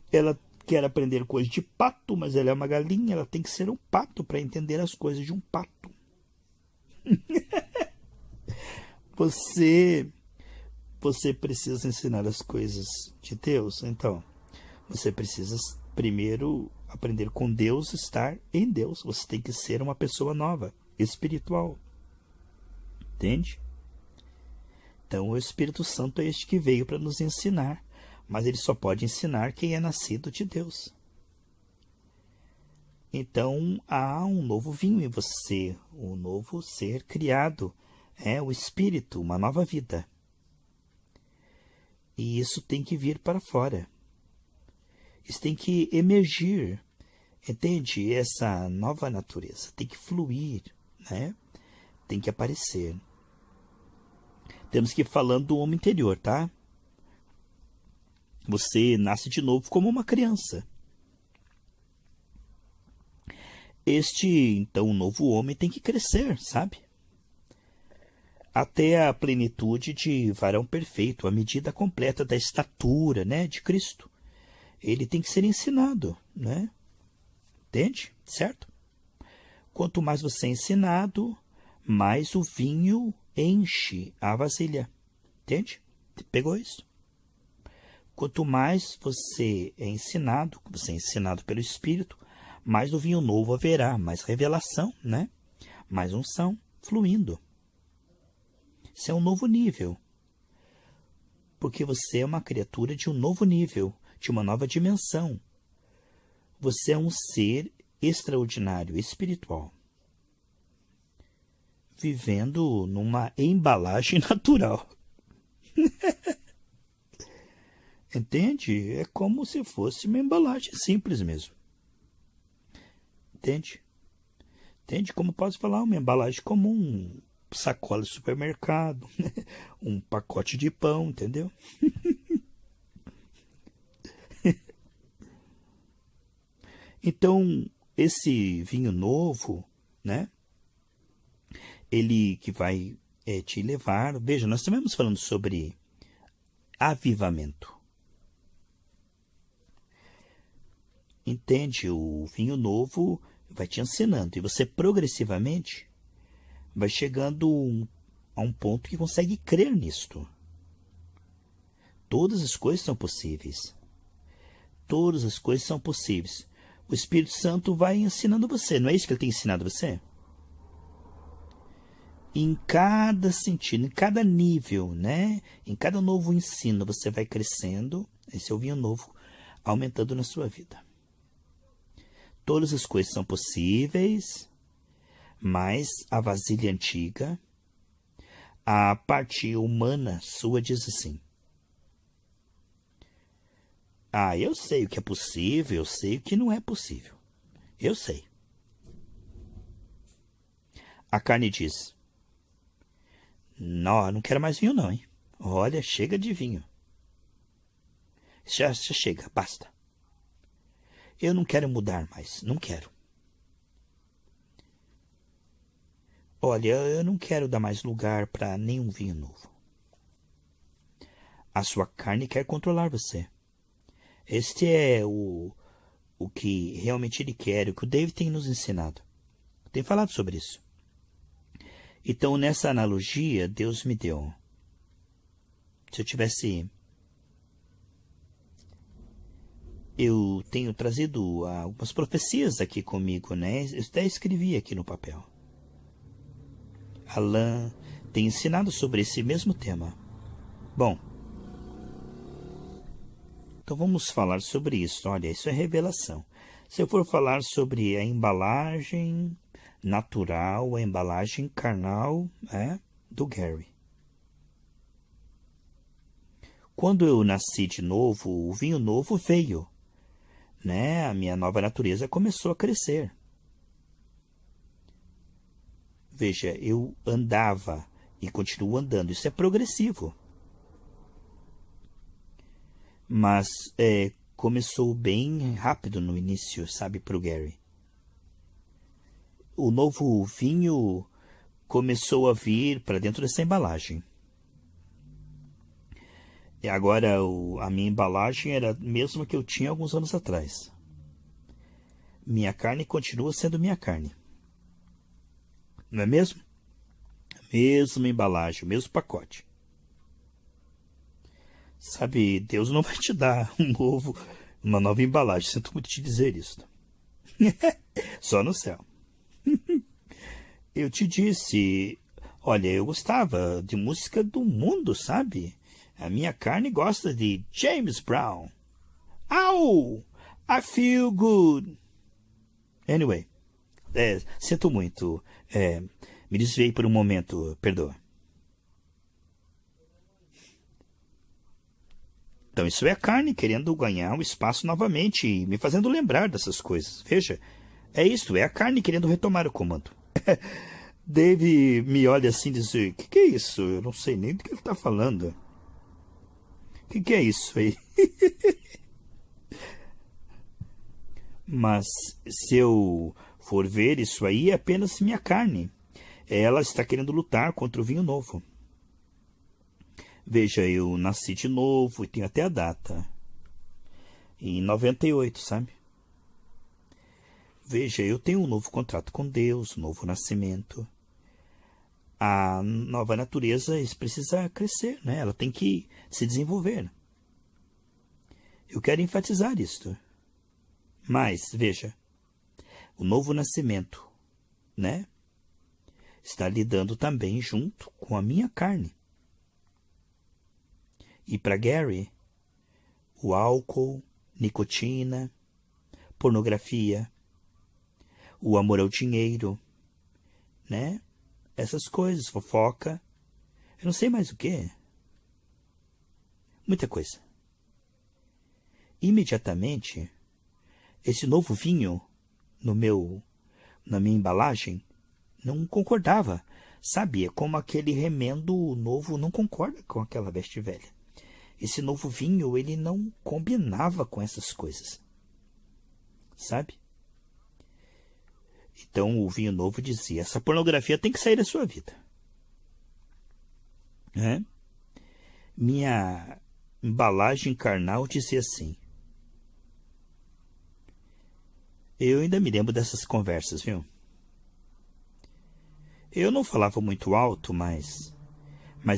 Ela quer aprender coisas de pato, mas ela é uma galinha. Ela tem que ser um pato para entender as coisas de um pato. Você precisa ensinar as coisas de Deus. Então, você precisa primeiro aprender com Deus, estar em Deus. Você tem que ser uma pessoa nova, espiritual. Entende? Então, o Espírito Santo é este que veio para nos ensinar. Mas ele só pode ensinar quem é nascido de Deus. Então, há um novo vinho em você, um novo ser criado. É o Espírito, uma nova vida. E isso tem que vir para fora. Isso tem que emergir. Entende? Essa nova natureza tem que fluir, né? Tem que aparecer. Temos que ir falando do homem interior, tá? Você nasce de novo como uma criança. Então, o novo homem tem que crescer, sabe? Até a plenitude de varão perfeito, a medida completa da estatura, né, de Cristo. Ele tem que ser ensinado, né? Entende? Certo? Quanto mais você é ensinado, mais o vinho enche a vasilha. Entende? Pegou isso? Quanto mais você é ensinado pelo Espírito, mais o vinho novo haverá, mais revelação, né? Mais unção fluindo. Isso é um novo nível. Porque você é uma criatura de um novo nível, de uma nova dimensão. Você é um ser extraordinário, espiritual. Vivendo numa embalagem natural. Entende? É como se fosse uma embalagem simples mesmo. Entende? Entende? Como posso falar? Uma embalagem comum. Sacola de supermercado. Um pacote de pão, entendeu? Então, esse vinho novo, né? Ele que vai te levar... Veja, nós estivemos falando sobre avivamento. Entende? O vinho novo vai te ensinando. E você progressivamente vai chegando a um ponto que consegue crer nisto. Todas as coisas são possíveis. Todas as coisas são possíveis. O Espírito Santo vai ensinando você. Não é isso que ele tem ensinado você? Em cada sentido, em cada nível, né? Em cada novo ensino, você vai crescendo. Esse é o vinho novo, aumentando na sua vida. Todas as coisas são possíveis, mas a vasilha antiga, A parte humana sua diz assim: ah, eu sei o que é possível, eu sei o que não é possível. Eu sei. A carne diz: não, não quero mais vinho não, hein? Olha, chega de vinho. Já chega, basta. Eu não quero mudar mais, não quero. Olha, eu não quero dar mais lugar para nenhum vinho novo. A sua carne quer controlar você. Este é o que realmente ele quer, o que o David tem nos ensinado. Tem falado sobre isso. Então, nessa analogia, Deus me deu. Se eu tivesse... Eu tenho trazido algumas profecias aqui comigo, né? Eu até escrevi aqui no papel. Alain tem ensinado sobre esse mesmo tema. Bom, então vamos falar sobre isso. Olha, isso é revelação. Se eu for falar sobre a embalagem natural, a embalagem carnal, do Gary. Quando eu nasci de novo, o vinho novo veio, né? A minha nova natureza começou a crescer. Veja, eu andava e continuo andando. Isso é progressivo. Mas começou bem rápido no início, sabe, para o Gary. O novo vinho começou a vir para dentro dessa embalagem. E agora a minha embalagem era a mesma que eu tinha alguns anos atrás. Minha carne continua sendo minha carne. Não é mesmo? Mesma embalagem, o mesmo pacote. Sabe, Deus não vai te dar uma nova embalagem. Sinto muito te dizer isso. Só no céu. Eu te disse, olha, eu gostava de música do mundo, sabe? A minha carne gosta de James Brown. Au! I feel good. Anyway, sinto muito. Me desviei por um momento, perdoa. Então isso é a carne querendo ganhar o espaço novamente e me fazendo lembrar dessas coisas. Veja, é isso, é a carne querendo retomar o comando. Dave me olha assim e diz, o que é isso? Eu não sei nem do que ele está falando. O que é isso aí? Mas se eu for ver, isso aí é apenas minha carne. Ela está querendo lutar contra o vinho novo. Veja, eu nasci de novo e tenho até a data. Em 98, sabe? Veja, eu tenho um novo contrato com Deus, um novo nascimento. A nova natureza precisa crescer, né? Ela tem que se desenvolver. Eu quero enfatizar isto. Mas, veja, o novo nascimento, né? Está lidando também junto com a minha carne. E para Gary, o álcool, nicotina, pornografia, o amor ao dinheiro, né? Essas coisas, fofoca, eu não sei mais o que. Muita coisa. Imediatamente, esse novo vinho na minha embalagem não concordava. Sabe, é como aquele remendo novo não concorda com aquela veste velha. Esse novo vinho, ele não combinava com essas coisas. Sabe? Então o vinho novo dizia, essa pornografia tem que sair da sua vida. Minha embalagem carnal dizia assim. Eu ainda me lembro dessas conversas, viu? Eu não falava muito alto, mas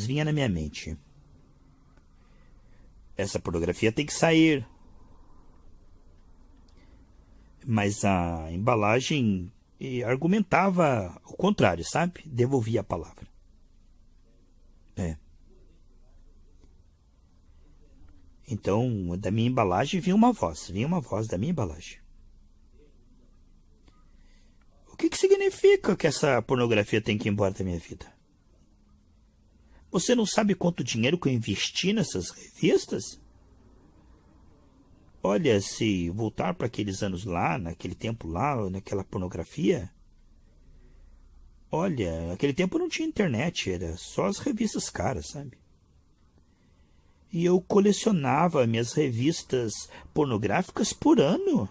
vinha na minha mente. Essa pornografia tem que sair. Mas a embalagem argumentava o contrário, sabe? Devolvia a palavra. Então, da minha embalagem vinha uma voz da minha embalagem. O que significa que essa pornografia tem que ir embora da minha vida? Você não sabe quanto dinheiro que eu investi nessas revistas? Olha, se voltar para aqueles anos lá, naquele tempo lá, naquela pornografia, olha, naquele tempo não tinha internet, era só as revistas caras, sabe? E eu colecionava minhas revistas pornográficas por ano.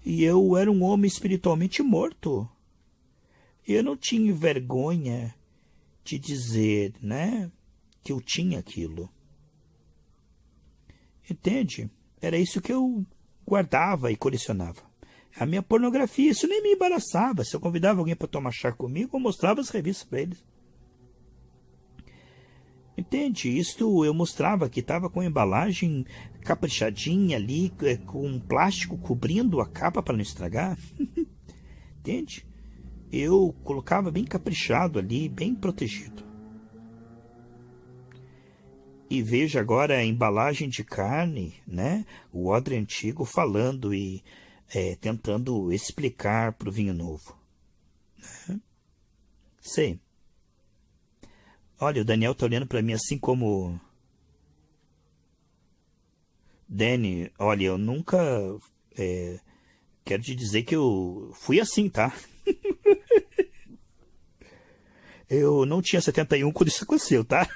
E eu era um homem espiritualmente morto. Eu não tinha vergonha de dizer, né, que eu tinha aquilo. Entende? Era isso que eu guardava e colecionava. A minha pornografia, isso nem me embaraçava. Se eu convidava alguém para tomar chá comigo, eu mostrava as revistas para eles. Entende? Isto eu mostrava que estava com a embalagem caprichadinha ali, com um plástico cobrindo a capa para não estragar. Entende? Eu colocava bem caprichado ali, bem protegido. E veja agora a embalagem de carne, né? O odre antigo falando e tentando explicar para o vinho novo. Né? Sei. Olha, o Daniel tá olhando para mim assim como... Danny, olha, eu nunca... quero te dizer que eu fui assim, tá? Eu não tinha 71 quando isso aconteceu, tá?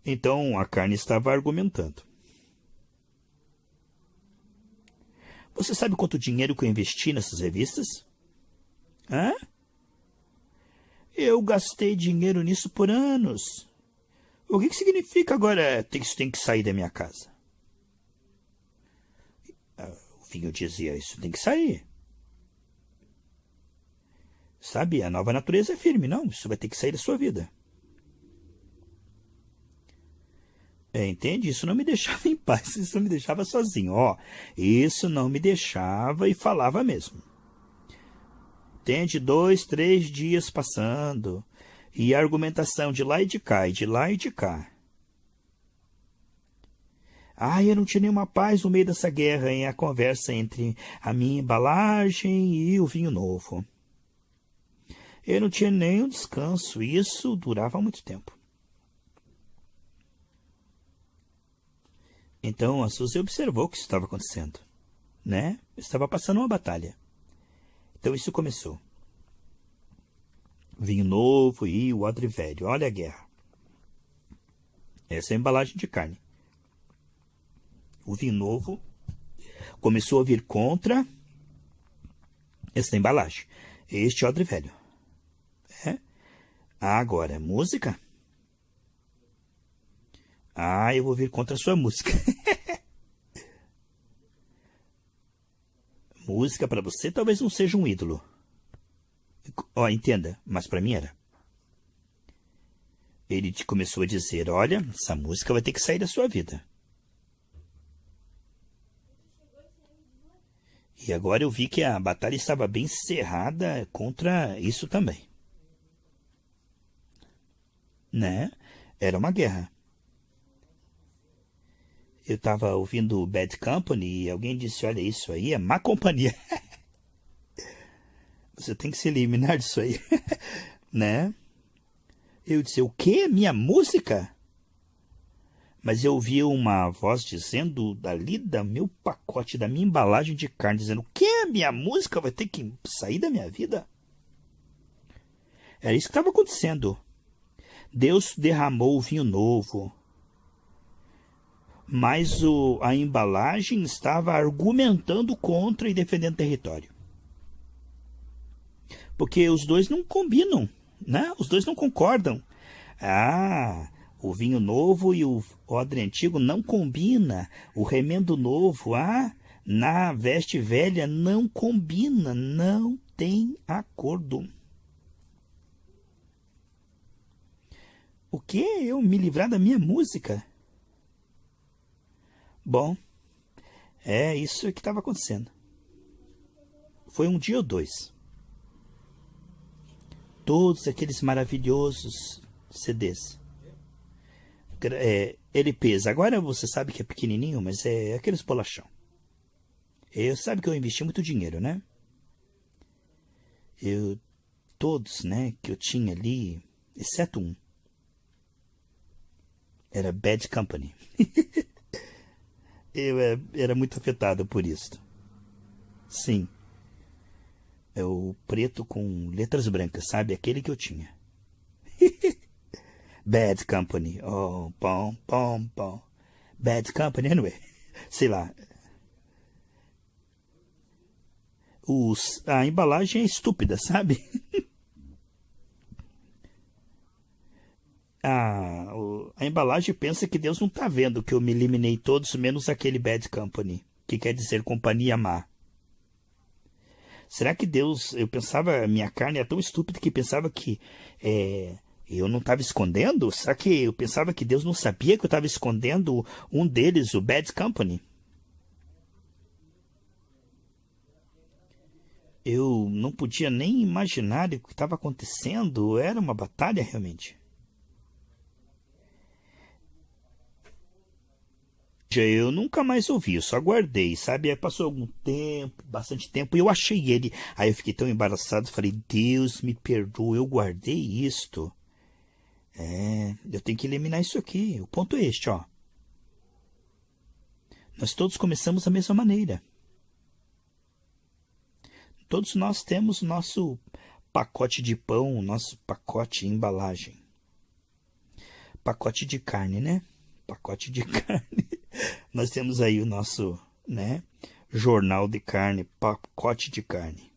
Então a carne estava argumentando. Você sabe quanto dinheiro que eu investi nessas revistas? Hã? Eu gastei dinheiro nisso por anos. O que significa agora que isso tem que sair da minha casa? O vinho dizia, isso tem que sair. Sabe, a nova natureza é firme, não? Isso vai ter que sair da sua vida. Entende? Isso não me deixava em paz, isso me deixava sozinho. Isso não me deixava e falava mesmo. Entende? 2, 3 dias passando. E a argumentação de lá e de cá, e de lá e de cá. Eu não tinha nenhuma paz no meio dessa guerra, em a conversa entre a minha embalagem e o vinho novo. Eu não tinha nenhum descanso, e isso durava muito tempo. Então a Suzy observou o que estava acontecendo, né? Estava passando uma batalha. Então isso começou. Vinho novo e o odre velho. Olha a guerra. Essa é a embalagem de carne. O vinho novo começou a vir contra essa embalagem. Este odre velho. Agora, música? Eu vou vir contra a sua música. Música para você talvez não seja um ídolo. Entenda, mas para mim era. Ele começou a dizer, olha, essa música vai ter que sair da sua vida. E agora eu vi que a batalha estava bem cerrada contra isso também. Né? Era uma guerra. Eu estava ouvindo Bad Company e alguém disse, olha, isso aí é má companhia. Você tem que se eliminar disso aí. Né? Eu disse, o quê? Minha música? Mas eu ouvi uma voz dizendo, dali do meu pacote, da minha embalagem de carne, dizendo, o quê? Minha música vai ter que sair da minha vida? Era isso que estava acontecendo. Deus derramou o vinho novo. Mas a embalagem estava argumentando contra e defendendo território. Porque os dois não combinam, né? Os dois não concordam. O vinho novo e o odre antigo não combina. O remendo novo, na veste velha não combina, não tem acordo. O quê? Eu me livrar da minha música? Bom, é isso que estava acontecendo. Foi um dia ou dois. Todos aqueles maravilhosos CDs. LPs. Agora você sabe que é pequenininho, mas é aqueles bolachão. Sabe que eu investi muito dinheiro, né? todos, né, que eu tinha ali, exceto um. Era Bad Company. Eu era muito afetado por isso. Sim, é o preto com letras brancas, sabe? Aquele que eu tinha. Bad Company. Oh, pom, pom, pom. Bad Company, anyway. Sei lá. A embalagem é estúpida, sabe? A embalagem pensa que Deus não está vendo que eu me eliminei todos, menos aquele Bad Company, que quer dizer companhia má. Será que Deus, eu pensava, minha carne é tão estúpida que pensava que eu não estava escondendo? Será que eu pensava que Deus não sabia que eu estava escondendo um deles, o Bad Company? Eu não podia nem imaginar o que estava acontecendo, era uma batalha realmente. Eu nunca mais ouvi, eu só guardei, sabe? Aí passou algum tempo, bastante tempo, e eu achei ele. Aí eu fiquei tão embaraçado, falei, Deus me perdoa, eu guardei isto. Eu tenho que eliminar isso aqui. O ponto é este, ó. Nós todos começamos da mesma maneira. Todos nós temos o nosso pacote de pão, o nosso pacote de embalagem. Pacote de carne, né? Pacote de carne. Nós temos aí o nosso, né, jornal de carne, pacote de carne.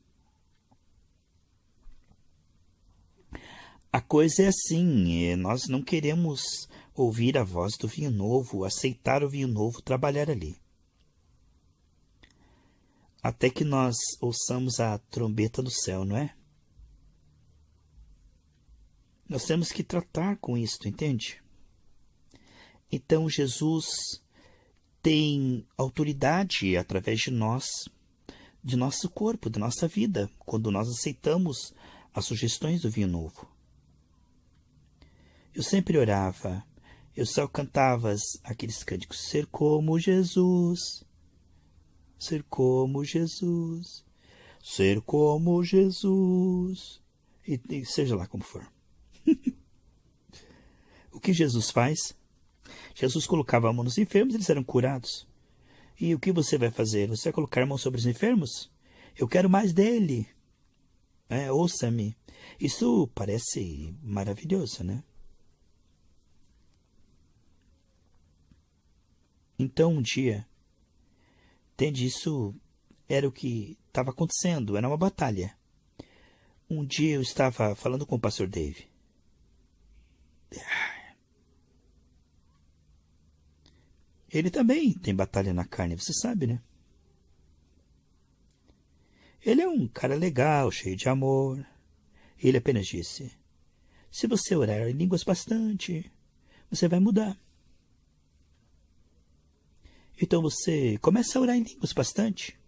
A coisa é assim, nós não queremos ouvir a voz do vinho novo, aceitar o vinho novo, trabalhar ali. Até que nós ouçamos a trombeta do céu, não é? Nós temos que tratar com isto, entende? Então Jesus tem autoridade através de nós, de nosso corpo, de nossa vida, quando nós aceitamos as sugestões do vinho novo. Eu sempre orava, eu só cantava aqueles cânticos, ser como Jesus, ser como Jesus, ser como Jesus, e seja lá como for. O que Jesus faz? Jesus colocava a mão nos enfermos, eles eram curados. E o que você vai fazer? Você vai colocar a mão sobre os enfermos? Eu quero mais dele. Ouça-me. Isso parece maravilhoso, né? Então, um dia, entende? Isso era o que estava acontecendo, era uma batalha. Um dia eu estava falando com o pastor Dave. Ele também tem batalha na carne, você sabe, né? Ele é um cara legal, cheio de amor. Ele apenas disse, se você orar em línguas bastante, você vai mudar. Então você começa a orar em línguas bastante.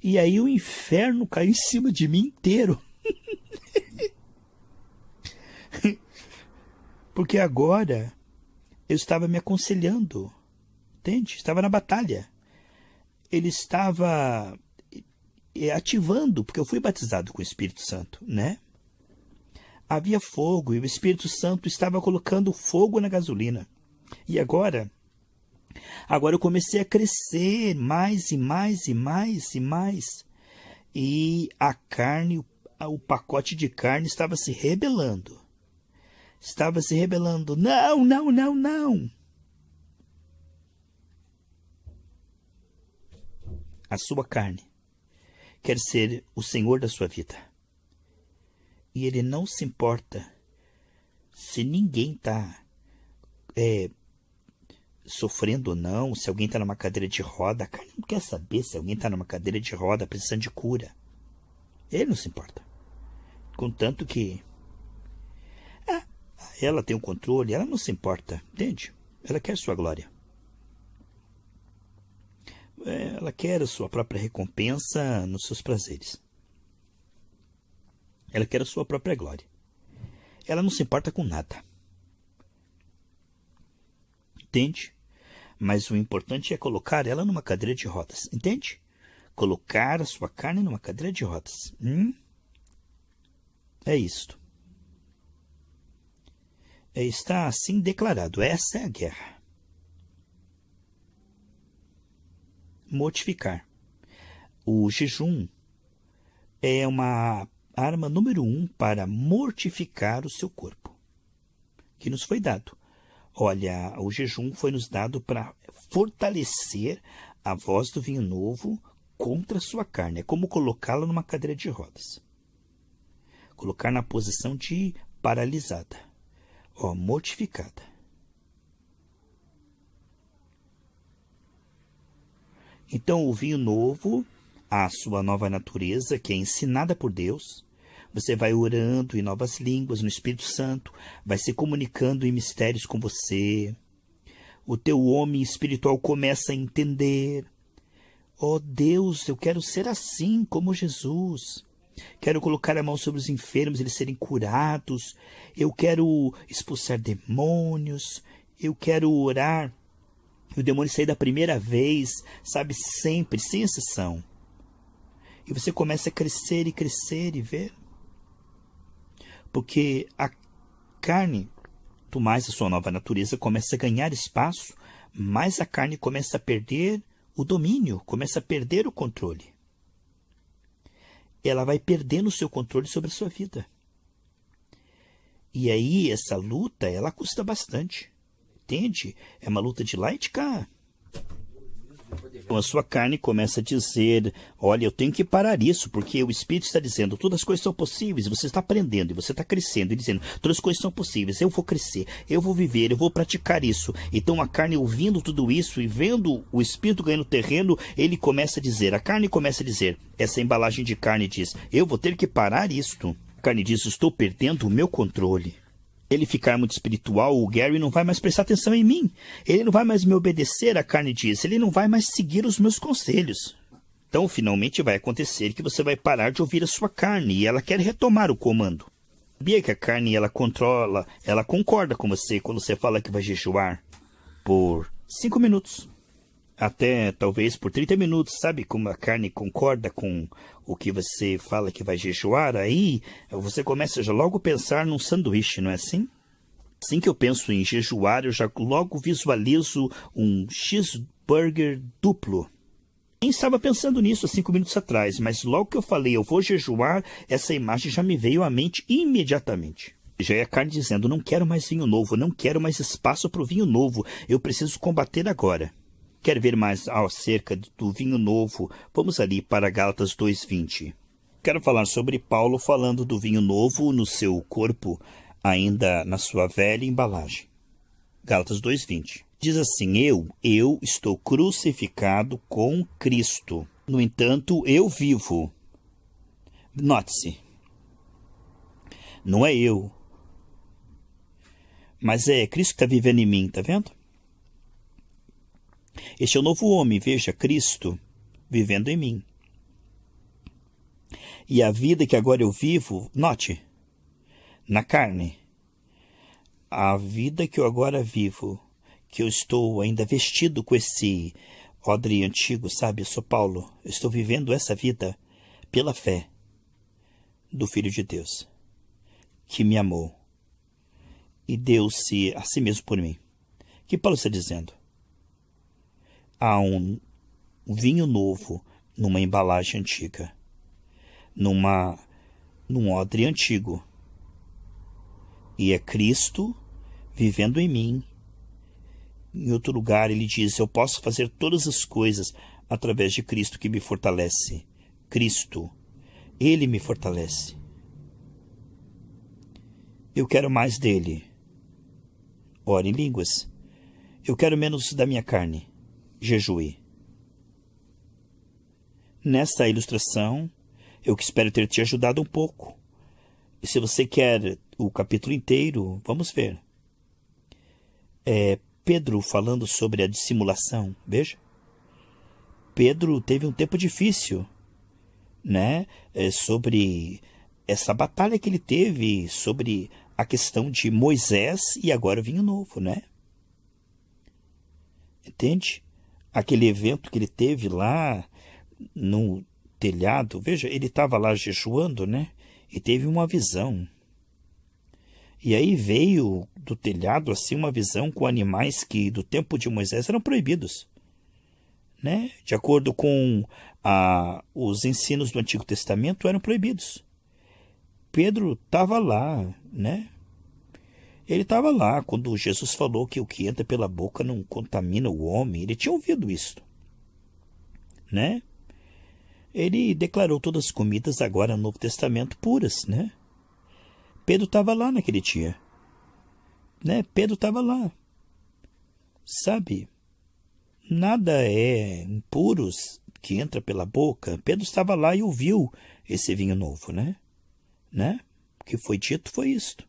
E aí o inferno caiu em cima de mim inteiro. Porque agora eu estava me aconselhando. Entende? Estava na batalha. Ele estava ativando, porque eu fui batizado com o Espírito Santo, né? Havia fogo e o Espírito Santo estava colocando fogo na gasolina. E agora eu comecei a crescer mais e mais e mais e mais. E a carne, o pacote de carne estava se rebelando. Estava se rebelando. Não, não, não, não. A sua carne quer ser o Senhor da sua vida. E ele não se importa se ninguém está sofrendo ou não, se alguém está numa cadeira de roda. A carne não quer saber se alguém está numa cadeira de roda precisando de cura. Ele não se importa. Contanto que ela tem o controle, ela não se importa, entende? Ela quer sua glória. Ela quer a sua própria recompensa nos seus prazeres. Ela quer a sua própria glória. Ela não se importa com nada. Entende? Mas o importante é colocar ela numa cadeira de rodas. Entende? Colocar a sua carne numa cadeira de rodas. É isto. Está assim declarado. Essa é a guerra. Mortificar. O jejum é uma arma número 1 para mortificar o seu corpo, que nos foi dado. Olha, o jejum foi nos dado para fortalecer a voz do vinho novo contra a sua carne. É como colocá-la numa cadeira de rodas. Colocar na posição de paralisada. Mortificada. Então, o vinho novo, a sua nova natureza, que é ensinada por Deus, você vai orando em novas línguas, no Espírito Santo, vai se comunicando em mistérios com você. O teu homem espiritual começa a entender. Deus, eu quero ser assim como Jesus. Quero colocar a mão sobre os enfermos, eles serem curados. Eu quero expulsar demônios. Eu quero orar. E o demônio sair da primeira vez, sabe, sempre, sem exceção. E você começa a crescer e ver. Porque a carne, quanto mais a sua nova natureza começa a ganhar espaço, mais a carne começa a perder o domínio, começa a perder o controle. Ela vai perdendo o seu controle sobre a sua vida. E aí, essa luta, ela custa bastante. Entende? É uma luta de lá e de cá. Então a sua carne começa a dizer, olha, eu tenho que parar isso, porque o Espírito está dizendo, todas as coisas são possíveis, você está aprendendo, e você está crescendo, e dizendo, todas as coisas são possíveis, eu vou crescer, eu vou viver, eu vou praticar isso. Então a carne ouvindo tudo isso e vendo o Espírito ganhando terreno, ele começa a dizer, a carne começa a dizer, essa embalagem de carne diz, eu vou ter que parar isto. A carne diz, estou perdendo o meu controle. Ele ficar muito espiritual, o Gary não vai mais prestar atenção em mim. Ele não vai mais me obedecer, a carne diz. Ele não vai mais seguir os meus conselhos. Então, finalmente vai acontecer que você vai parar de ouvir a sua carne e ela quer retomar o comando. Sabia que a carne, ela controla, ela concorda com você quando você fala que vai jejuar por 5 minutos. Até, talvez, por 30 minutos, sabe? Como a carne concorda com o que você fala que vai jejuar, aí você começa já logo a pensar num sanduíche, não é assim? Assim que eu penso em jejuar, eu já logo visualizo um cheeseburger duplo. Nem estava pensando nisso há 5 minutos atrás, mas logo que eu falei eu vou jejuar, essa imagem já me veio à mente imediatamente. Já é a carne dizendo, não quero mais vinho novo, não quero mais espaço para o vinho novo, eu preciso combater agora. Quer ver mais acerca do vinho novo? Vamos ali para Gálatas 2:20. Quero falar sobre Paulo falando do vinho novo no seu corpo, ainda na sua velha embalagem. Gálatas 2:20. Diz assim, eu estou crucificado com Cristo. No entanto, eu vivo. Note-se, não é eu, mas é Cristo que está vivendo em mim, tá vendo? Este é o novo homem, veja, Cristo vivendo em mim. E a vida que agora eu vivo, note, na carne, a vida que eu agora vivo, que eu estou ainda vestido com esse odre antigo, sabe? Eu sou Paulo, eu estou vivendo essa vida pela fé do Filho de Deus, que me amou e deu-se a si mesmo por mim. O que Paulo está dizendo? Há um vinho novo numa embalagem antiga, num odre antigo. E é Cristo vivendo em mim. Em outro lugar ele diz, eu posso fazer todas as coisas através de Cristo que me fortalece. Cristo, Ele me fortalece. Eu quero mais dele. Ore em línguas. Eu quero menos da minha carne. Jejue. Nessa ilustração, eu espero ter te ajudado um pouco. E se você quer o capítulo inteiro, vamos ver. Pedro falando sobre a dissimulação, veja. Pedro teve um tempo difícil, né? Sobre essa batalha que ele teve, sobre a questão de Moisés e agora o vinho novo, né? Entende? Aquele evento que ele teve lá no telhado, veja, ele estava lá jejuando, né? e teve uma visão. E aí veio do telhado assim uma visão com animais que do tempo de Moisés eram proibidos, né? De acordo com os ensinos do Antigo Testamento, eram proibidos. Pedro estava lá, né? Ele estava lá quando Jesus falou que o que entra pela boca não contamina o homem. Ele tinha ouvido isso, né? Ele declarou todas as comidas agora no Novo Testamento puras, né? Pedro estava lá naquele dia, né? Pedro estava lá, sabe? Nada é impuros que entra pela boca. Pedro estava lá e ouviu esse vinho novo, né? O que foi dito foi isto.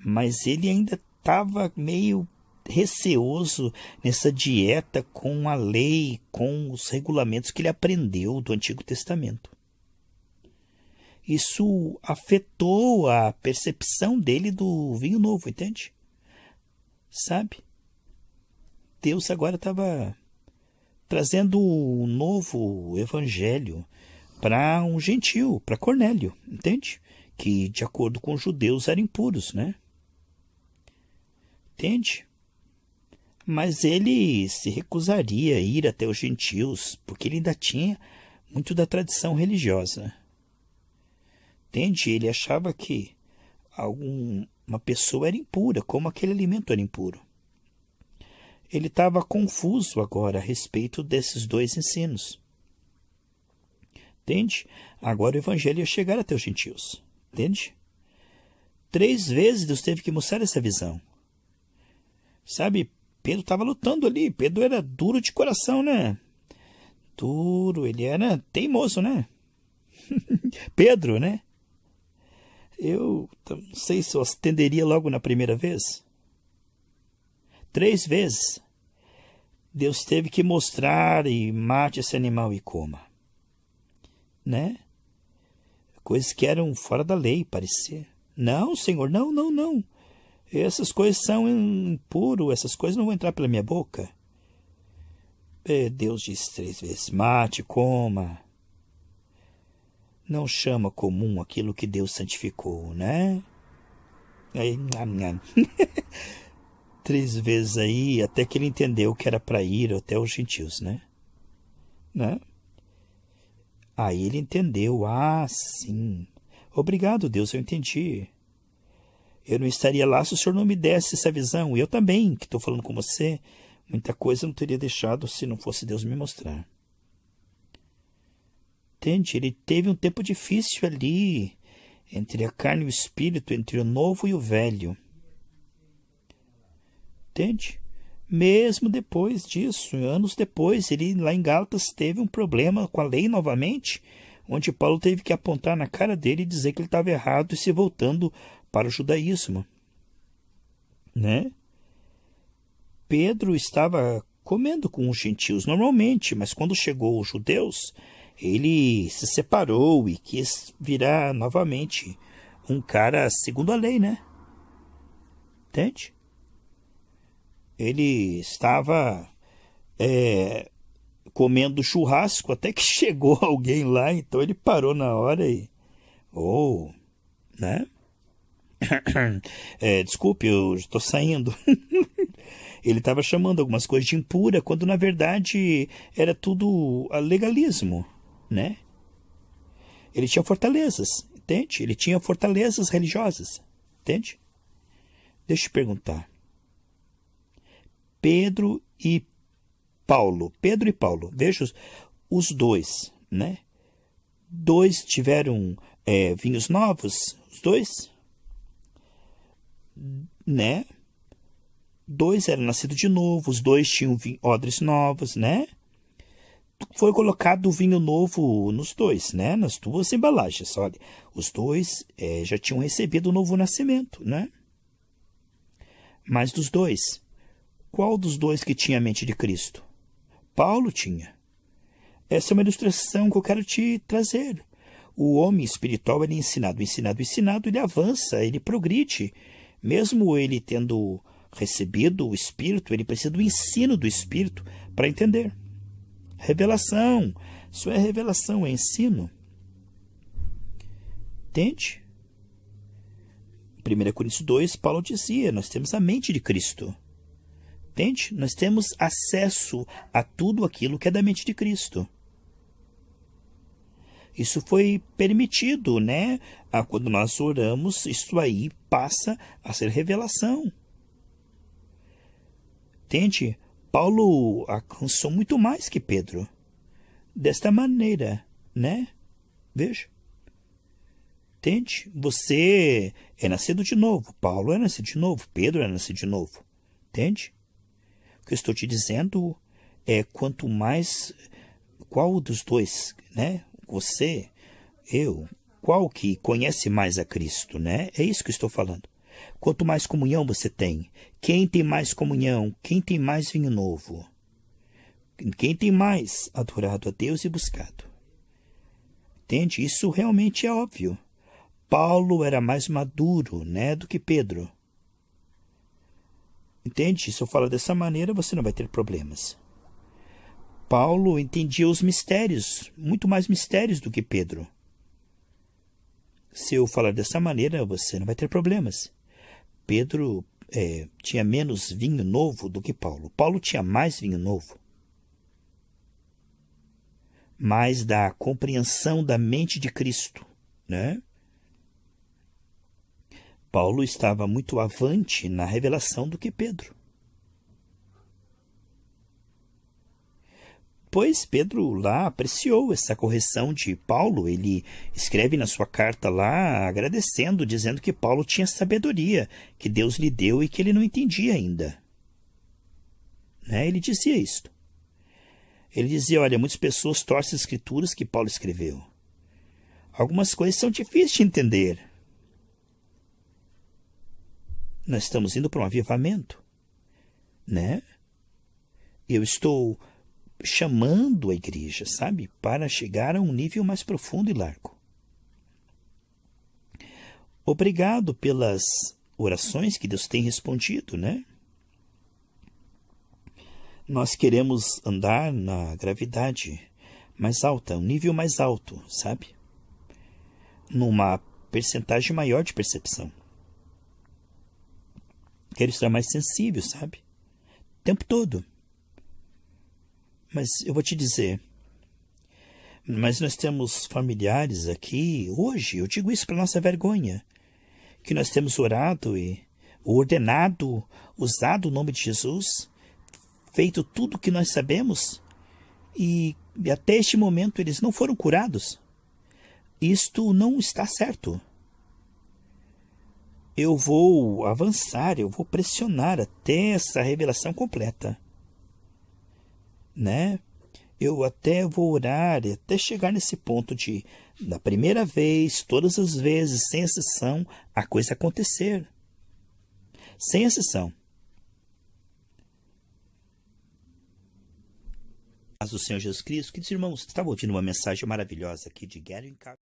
Mas ele ainda estava meio receoso nessa dieta com a lei, com os regulamentos que ele aprendeu do Antigo Testamento. Isso afetou a percepção dele do vinho novo, entende? Sabe? Deus agora estava trazendo um novo evangelho para um gentio, para Cornélio, entende? Que, de acordo com os judeus, eram impuros, né? Entende? Mas ele se recusaria a ir até os gentios, porque ele ainda tinha muito da tradição religiosa. Entende? Ele achava que uma pessoa era impura, como aquele alimento era impuro. Ele estava confuso agora a respeito desses dois ensinos. Entende? Agora o evangelho ia chegar até os gentios. Entende? 3 vezes Deus teve que mostrar essa visão. Sabe, Pedro estava lutando ali. Pedro era duro de coração, né? Duro, ele era teimoso, né? Pedro, né? Eu não sei se eu atenderia logo na primeira vez. 3 vezes. Deus teve que mostrar e mate esse animal e coma. Né? Coisas que eram fora da lei, parecia. Não, Senhor, não. Essas coisas são impuras, essas coisas não vão entrar pela minha boca. Deus disse 3 vezes, mate, coma. Não chama comum aquilo que Deus santificou, né? Aí, 3 vezes aí, até que ele entendeu que era para ir até os gentios, né? Aí ele entendeu, sim. Obrigado, Deus, eu entendi. Eu não estaria lá se o Senhor não me desse essa visão. E eu também, que estou falando com você, muita coisa eu não teria deixado se não fosse Deus me mostrar. Entende? Ele teve um tempo difícil ali, entre a carne e o espírito, entre o novo e o velho. Entende? Mesmo depois disso, anos depois, ele lá em Gálatas teve um problema com a lei novamente, onde Paulo teve que apontar na cara dele e dizer que ele estava errado e se voltando para o judaísmo, né? Pedro estava comendo com os gentios normalmente, mas quando chegou os judeus, ele se separou e quis virar novamente um cara segundo a lei, né? Entende? Ele estava comendo churrasco até que chegou alguém lá, então ele parou na hora e... né? Desculpe, eu estou saindo. Ele estava chamando algumas coisas de impura, quando na verdade era tudo legalismo, né? Ele tinha fortalezas, entende? Ele tinha fortalezas religiosas, entende? Deixa eu te perguntar. Pedro e Paulo, veja os dois, né? 2 tiveram vinhos novos, os 2, né? 2 eram nascidos de novo, os 2 tinham odres novos, né? Foi colocado o vinho novo nos 2, né? Nas 2 embalagens, olha. Os 2 já tinham recebido o novo nascimento, né? Mas dos 2, qual dos 2 que tinha a mente de Cristo? Paulo tinha. Essa é uma ilustração que eu quero te trazer. O homem espiritual, ele é ensinado, ele avança, ele progride. Mesmo ele tendo recebido o Espírito, ele precisa do ensino do Espírito para entender. Revelação. Isso é revelação, é ensino. Entende? Em 1 Coríntios 2, Paulo dizia, nós temos a mente de Cristo. Entende? Nós temos acesso a tudo aquilo que é da mente de Cristo. Isso foi permitido, né? Quando nós oramos, isso aí passa a ser revelação. Entende? Paulo alcançou muito mais que Pedro. Desta maneira, né? Veja. Entende? Você é nascido de novo. Paulo é nascido de novo. Pedro é nascido de novo. Entende? O que eu estou te dizendo é quanto mais... Qual dos dois, né? Você, eu, qual que conhece mais a Cristo, né? É isso que eu estou falando. Quanto mais comunhão você tem, quem tem mais comunhão, quem tem mais vinho novo, quem tem mais adorado a Deus e buscado. Entende? Isso realmente é óbvio. Paulo era mais maduro, né, do que Pedro. Entende? Se eu falar dessa maneira, você não vai ter problemas. Paulo entendia os mistérios, muito mais mistérios do que Pedro. Se eu falar dessa maneira, você não vai ter problemas. Pedro tinha menos vinho novo do que Paulo. Paulo tinha mais vinho novo. Mais da compreensão da mente de Cristo, né? Paulo estava muito avante na revelação do que Pedro. Pois Pedro lá apreciou essa correção de Paulo. Ele escreve na sua carta lá agradecendo, dizendo que Paulo tinha sabedoria, que Deus lhe deu e que ele não entendia ainda. Né? Ele dizia isto. Ele dizia, olha, muitas pessoas torcem as escrituras que Paulo escreveu. Algumas coisas são difíceis de entender. Nós estamos indo para um avivamento, né? Eu estou chamando a igreja, sabe? Para chegar a um nível mais profundo e largo. Obrigado pelas orações que Deus tem respondido, né? Nós queremos andar na gravidade mais alta, um nível mais alto, sabe? Numa percentagem maior de percepção. Quero estar mais sensível, sabe? O tempo todo. Mas eu vou te dizer, mas nós temos familiares aqui, hoje, eu digo isso para nossa vergonha, que nós temos orado e ordenado, usado o nome de Jesus, feito tudo o que nós sabemos, e até este momento eles não foram curados. Isto não está certo. Eu vou avançar, eu vou pressionar até essa revelação completa. Né? Eu até vou orar, até chegar nesse ponto de, da primeira vez, todas as vezes, sem exceção, a coisa acontecer. Sem exceção. Paz do Senhor Jesus Cristo. Queridos irmãos, estava ouvindo uma mensagem maravilhosa aqui de Gary Carpenter.